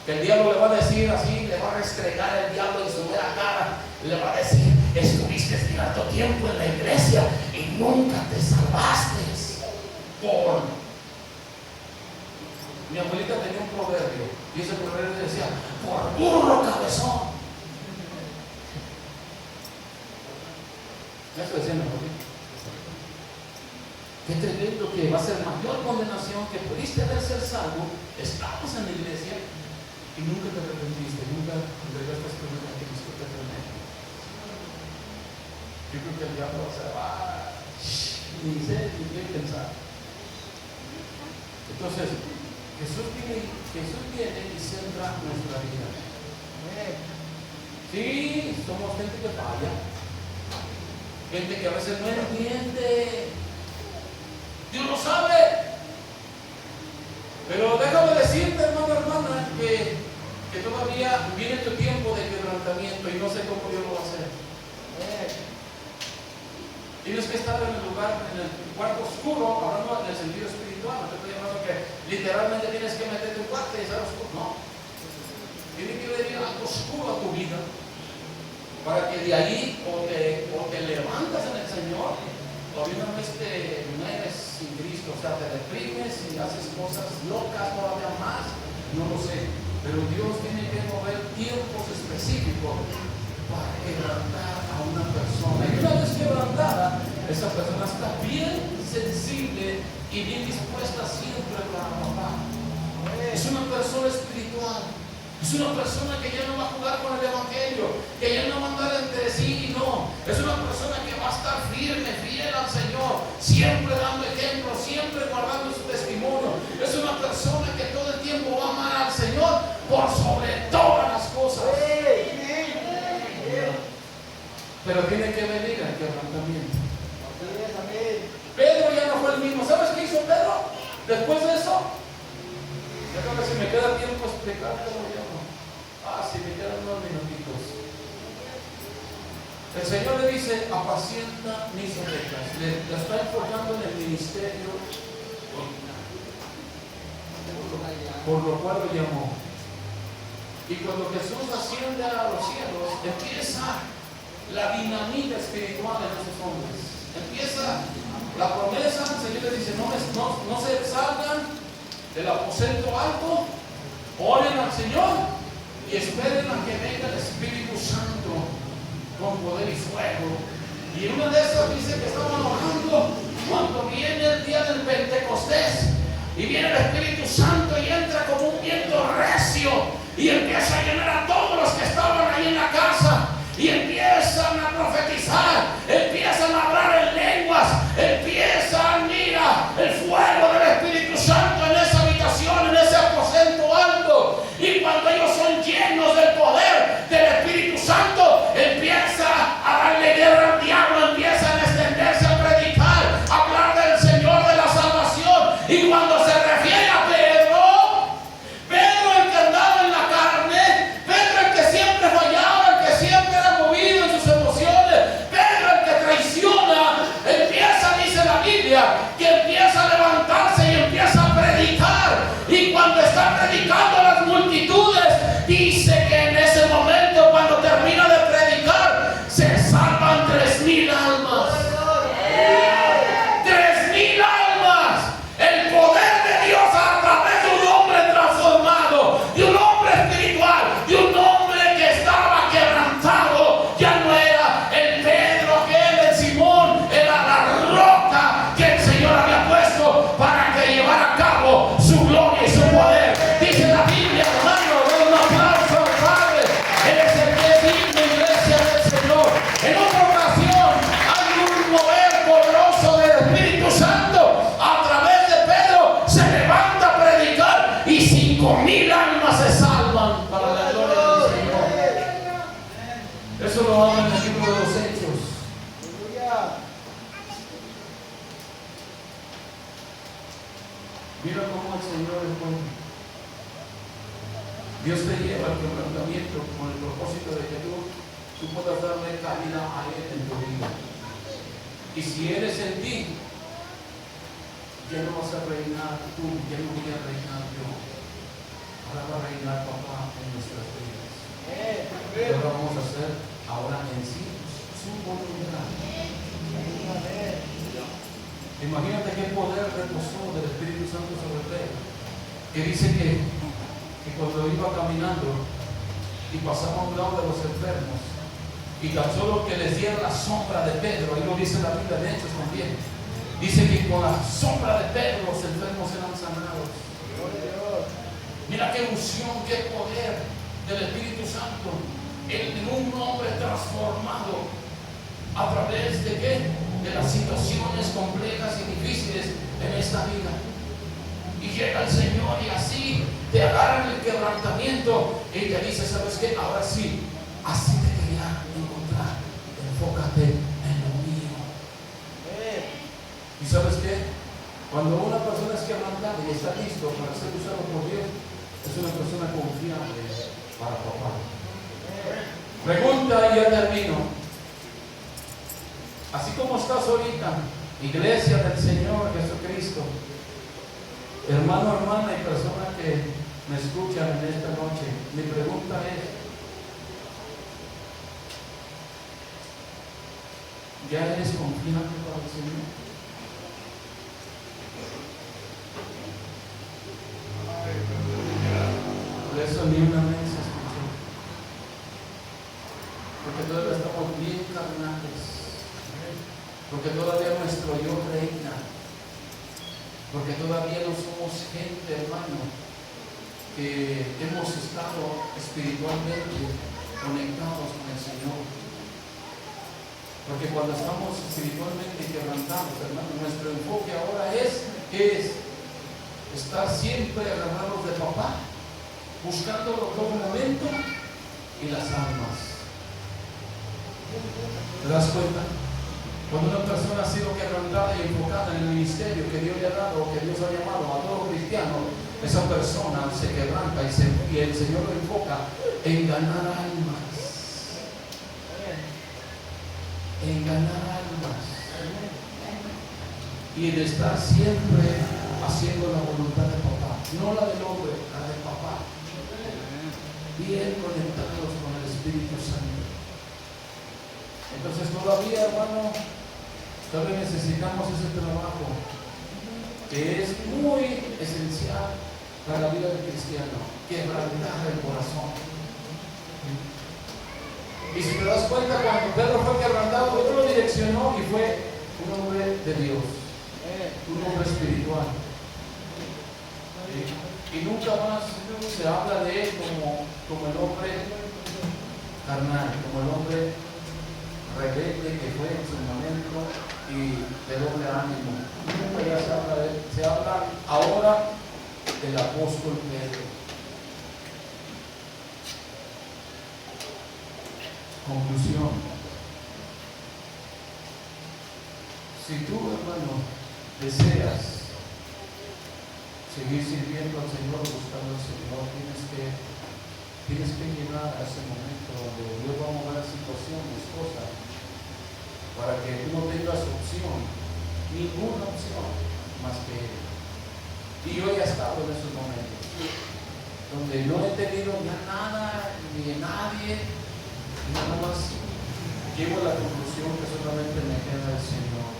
Que el diablo le va a decir así, le va a restregar el diablo en su mera cara, le va a decir: estuviste tanto tiempo en la iglesia y nunca te salvaste. Mi abuelita tenía un proverbio, y ese proverbio decía: por burro cabezón. Qué tremendo que va a ser mayor condenación que pudiste haber ser salvo. Estamos en la iglesia y nunca te arrepentiste, nunca entregaste a Cristo a Cristo te tremendo. Yo creo que el diablo se va, ni sé ni qué pensar. Entonces, Jesús viene y siembra nuestra vida. Sí, somos gente que falla, gente que a veces no entiende. Dios lo sabe. Pero déjame decirte, hermano, hermana, que todavía viene tu tiempo de quebrantamiento y no sé cómo Dios lo va a hacer. Tienes que estar en el lugar, en el cuarto oscuro, hablando en el sentido espiritual. No te estoy hablando que literalmente tienes que meterte en un cuarto y estar oscuro. No. Tiene que venir algo oscuro a tu vida para que de ahí o te levantas en el Señor o de una vez te mueres sin Cristo. O sea, te deprimes y haces cosas locas todavía más. No lo sé. Pero Dios tiene que mover tiempos específicos para quebrantar a una persona. Y una vez quebrantada, esa persona está bien sensible y bien dispuesta siempre para papá. Es una persona espiritual. Es una persona que ya no va a jugar con el evangelio, que ya no va a andar entre sí y no. Es una persona que va a estar firme, fiel al Señor, siempre dando ejemplo, siempre guardando su testimonio. Es una persona que todo el tiempo va a amar al Señor por sobre todas las cosas. Pero tiene que venir el quebrantamiento. Pedro ya no fue el mismo. ¿Sabes qué hizo Pedro después de eso? Yo creo que si me queda tiempo explicártelo ya no. Si me quedan unos minutitos. El Señor le dice: apacienta mis ovejas. Le está enfocando en el ministerio por lo cual lo llamó. Y cuando Jesús asciende a los cielos, empieza la dinamita espiritual en esos hombres. Empieza la promesa. El Señor les dice: no se salgan del aposento alto, oren al Señor y esperen a que venga el Espíritu Santo con poder y fuego. Y una de esas dice que estaban orando cuando viene el día del Pentecostés y viene el Espíritu Santo y entra como un viento recio y empieza a llenar a todos los que estaban ahí en la casa y empiezan a profetizar, empiezan a hablar en lenguas, empiezan, mira, el fuego del Espíritu Santo en esa habitación, en ese aposento alto. Y cuando ellos son llenos del poder del Espíritu Santo, empieza a darle guerra al diablo, empiezan a extenderse a predicar, a hablar del Señor de la salvación. Y cuando se refiere a Pedro el que andaba en la carne, Pedro el que siempre fallaba, el que siempre era movido en sus emociones, Pedro el que traiciona, empieza, dice la Biblia, que empieza a levantarse y empieza a predicar. Y cuando está predicando a las multitudes, dice que en ese momento, cuando termina de predicar, se salvan 3,000 almas. 3,000 almas. El poder de Dios a través de un hombre transformado, de un hombre espiritual, de un hombre que estaba quebrantado. Ya no era el Pedro aquel, el Simón, era la roca que el Señor había puesto para que llevara a cabo su gloria y su poder. Dice la Biblia, hermano, den un aplauso al Padre. Él es el que es digno, iglesia del Señor. En otra ocasión hay un mover poderoso del Espíritu Santo. A través de Pedro se levanta a predicar y 5,000 almas se salvan para la gloria del Señor. Eso lo habla en el libro de los Hechos. Mira cómo el Señor es bueno. Dios te lleva al quebrantamiento con el propósito de que tú puedas darle cabida a Él en tu vida. Y si Él es en ti, ya no vas a reinar tú, ya no voy a reinar yo. Ahora va a reinar papá en nuestras vidas. Y ahora vamos a hacer ahora en sí su voluntad. Imagínate qué poder reposó del Espíritu Santo sobre Pedro, que dice que cuando iba caminando y pasaba a un lado de los enfermos y tan solo que les diera la sombra de Pedro, ahí lo dice la Biblia de Hechos también, Dice que con la sombra de Pedro los enfermos serán sanados. Mira qué unción, qué poder del Espíritu Santo en un hombre transformado a través de qué? De las situaciones complejas y difíciles en esta vida. Y llega el Señor y así te agarra en el quebrantamiento y te dice, ¿sabes qué? Ahora sí, así te quería encontrar. Enfócate en lo mío. ¿Y sabes qué? Cuando una persona es quebrantada y está listo para ser usado por Dios, es una persona confiable para papá. Pregunta y ya termino. Así como estás ahorita, iglesia del Señor Jesucristo, hermano, hermana y persona que me escuchan en esta noche, mi pregunta es, ¿ya eres confiable para el Señor? Por eso ni una vez se escuchó. Porque todavía estamos bien carnales. Porque todavía nuestro yo reina. Porque todavía no somos gente, hermano, que hemos estado espiritualmente conectados con el Señor. Porque cuando estamos espiritualmente quebrantados, hermano, nuestro enfoque ahora es estar siempre agarrados de papá, buscándolo todo momento y las almas. ¿Te das cuenta? Cuando una persona ha sido quebrantada y enfocada en el ministerio que Dios le ha dado, que Dios ha llamado a todo cristiano, esa persona se quebranta y el Señor lo enfoca en ganar almas. En ganar almas. Y en estar siempre haciendo la voluntad de papá, no la del hombre, la de papá. Bien conectados con el Espíritu Santo. Entonces todavía, hermano, todavía necesitamos ese trabajo que es muy esencial para la vida del cristiano, quebrantar el corazón. Y si te das cuenta, cuando Pedro fue quebrantado, Dios lo direccionó y fue un hombre de Dios, un hombre espiritual. Y nunca más se habla de él como el hombre carnal, como el hombre rebelde que fue en su momento y de doble ánimo. Nunca ya se habla de él. Se habla ahora del apóstol Pedro. Conclusión. Si tú, hermano, deseas seguir sirviendo al Señor, buscando al Señor, tienes que llegar a ese momento donde Dios va a mover situaciones, cosas, para que tú no tengas opción, ninguna opción más que Él. Y yo ya he estado en esos momentos, donde no he tenido ya nada, ni nadie, y nada más llego a la conclusión que solamente me queda el Señor.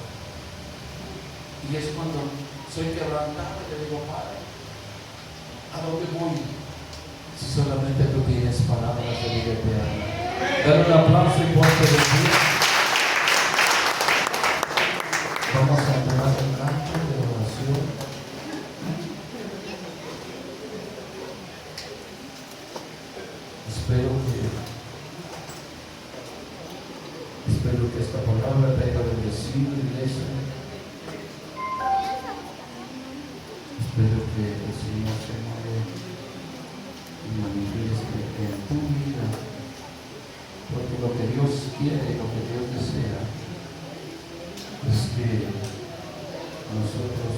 Y es cuando soy quebrantado y le digo, Padre, ¿a dónde voy? Si solamente tú tienes palabras de vida eterna. Dale un aplauso y ponte de pie. Vamos a entrar en canto de oración. Espero que esta palabra te haya bendecido, iglesia. Espero que el Señor se mueva y manifieste en tu vida, porque lo que Dios quiere, lo que Dios desea, es que nosotros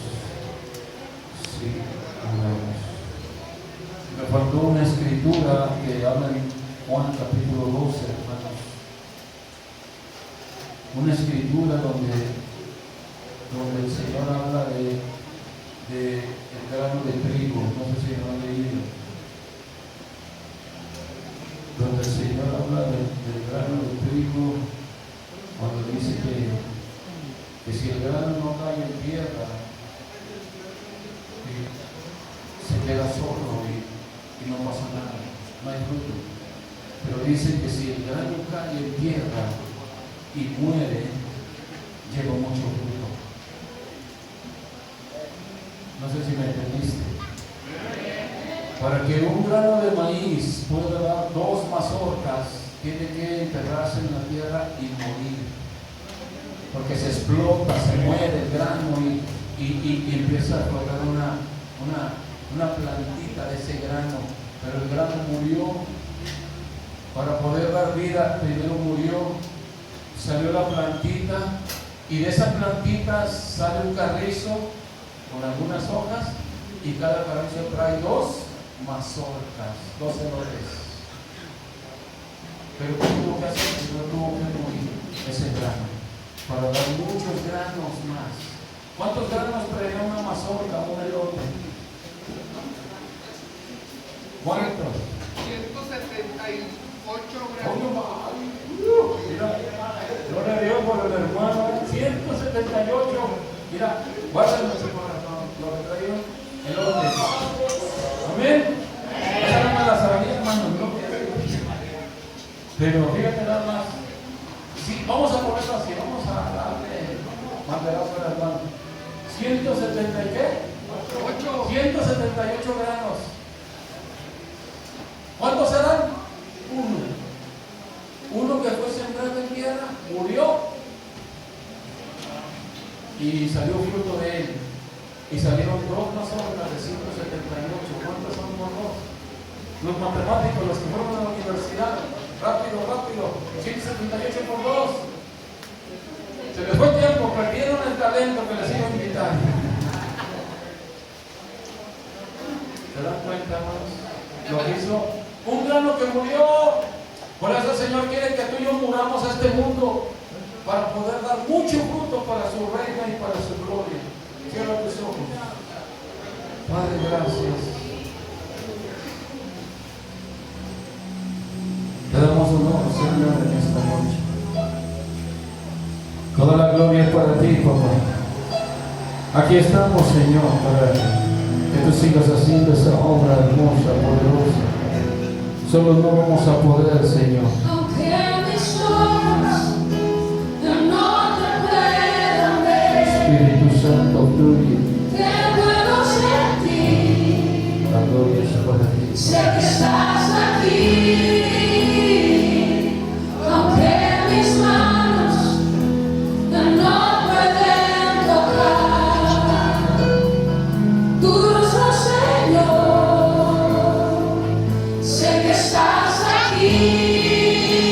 sí hagamos. Me faltó una escritura que habla en Juan capítulo 12, hermanos. Una escritura donde el Señor habla de el grano de trigo, no sé si lo han leído, donde el Señor habla del grano de trigo, cuando dice que si el grano no cae en tierra, se queda solo y no pasa nada, no hay fruto. Pero dice que si el grano cae en tierra y muere, lleva mucho fruto. No sé si me entendiste. Para que un grano de maíz pueda dar 2 mazorcas, tiene que enterrarse en la tierra y morir. Porque se explota, se muere el grano y empieza a flotar una plantita de ese grano. Pero el grano murió. Para poder dar vida, primero murió, salió la plantita, y de esa plantita sale un carrizo con algunas hojas, y cada carrizo trae 2 mazorcas, 2 elotes. Pero ¿qué tuvo que hacer? Primero tuvo que morir ese grano, para dar muchos granos más. ¿Cuántos granos traería una mazorca, un elote? ¿Cuántos? 178 Mira, gramos. gloria a Dios por el hermano. 178. Mira, guárdalo en su corazón. Lo que traigo, elote. Amén. Pásame la sabanilla, hermano. Pero fíjate nada más. Sí, vamos a ponerlo así. Vamos a darle banderazo al hermano. 170 y qué? 178 granos. ¿Cuántos serán? Uno que fue sembrado en tierra, murió y salió fruto de él. Y salieron 2 mazorcas de 178. ¿Cuántos son por 2? Los matemáticos, los que fueron a la universidad, rápido, 178 por 2. Se les fue tiempo, perdieron el talento que les iba a invitar. ¿Se dan cuenta, hermanos? Lo que hizo un grano que murió. Por eso el Señor quiere que tú y yo muramos a este mundo para poder dar mucho fruto para su reino y para su gloria. Cierra tus ojos. Padre, gracias. Te damos honor, Señor, en esta noche. Toda la gloria es para ti, papá. Aquí estamos, Señor, para que tú sigas haciendo esa obra hermosa, poderosa. Solo no vamos a poder, Señor. Aunque mis ojos no te puedan ver, Espíritu Santo, fluye. te puedo sentir. La gloria es para ti. Sé que estás aquí. Aunque mis manos no pueden tocar tu rostro, Señor. Sé que estás aquí.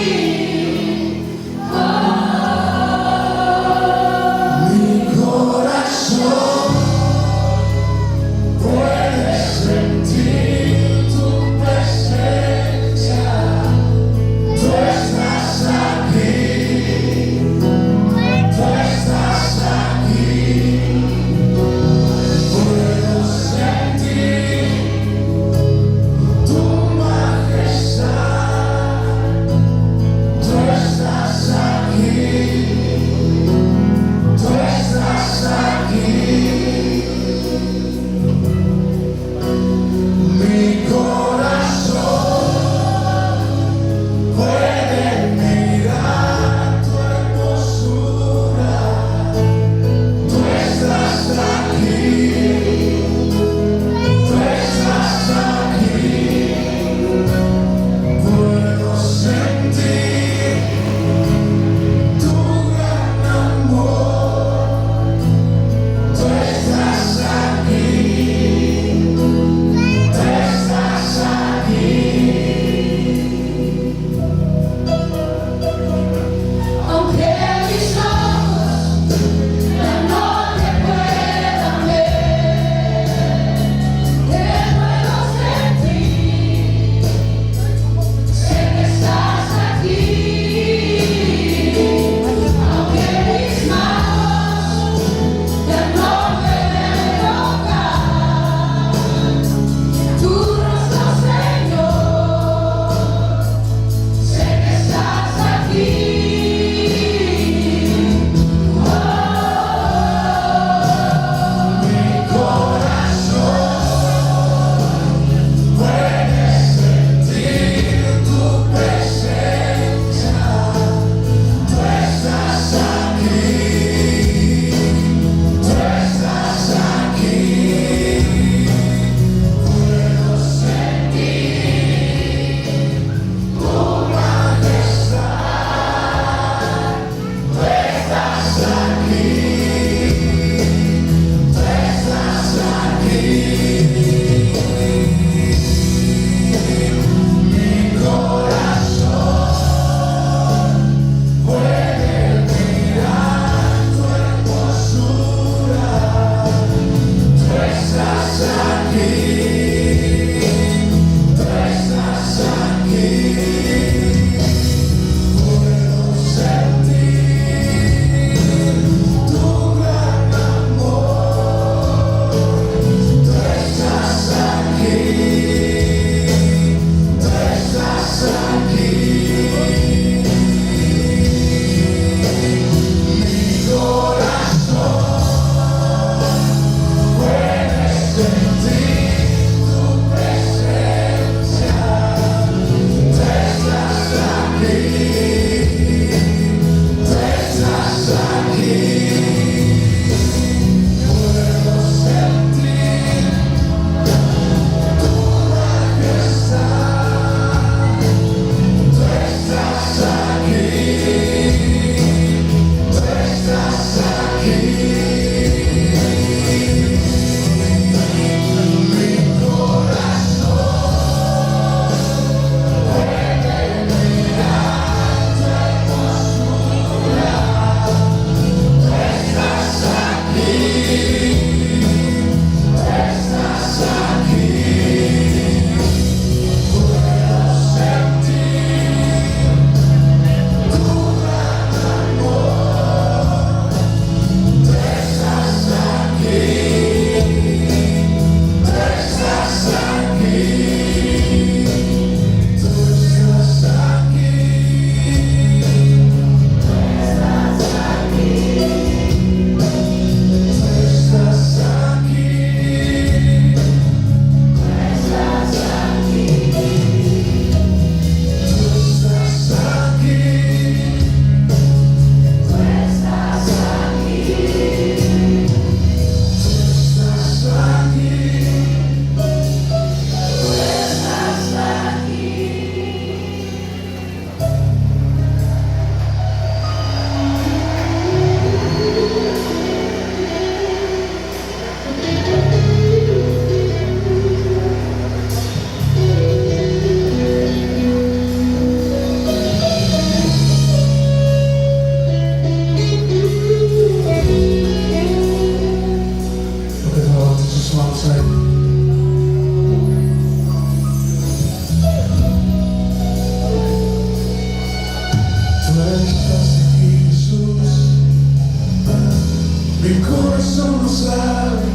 corazón lo sabe,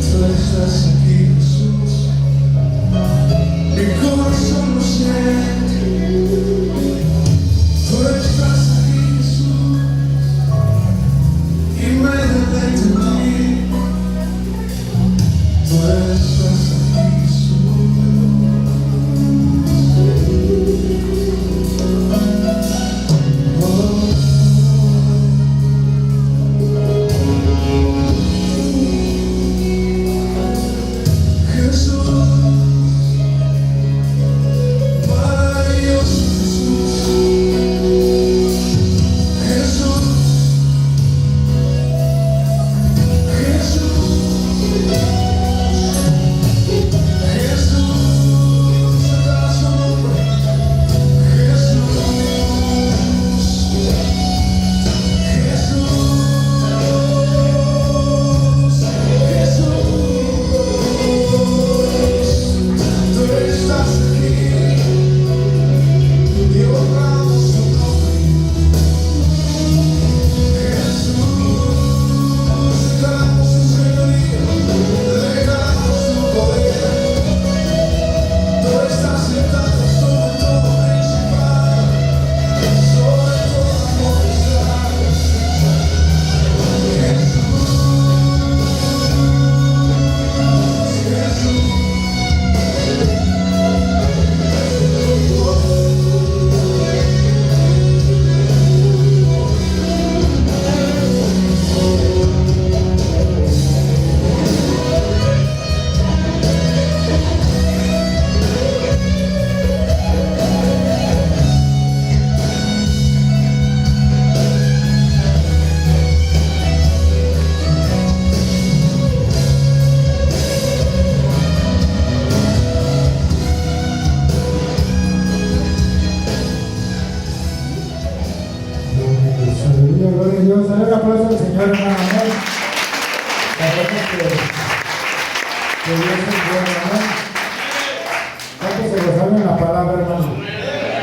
tú estás aquí, Jesús. Mi corazón lo siente, tú estás aquí, Jesús. Y me deleito en ti, tú estás aquí, Jesús. Aleluya, gloria a Dios. Dale un aplauso al Señor, hermano. Amén. Sabemos que Dios es bueno, amén.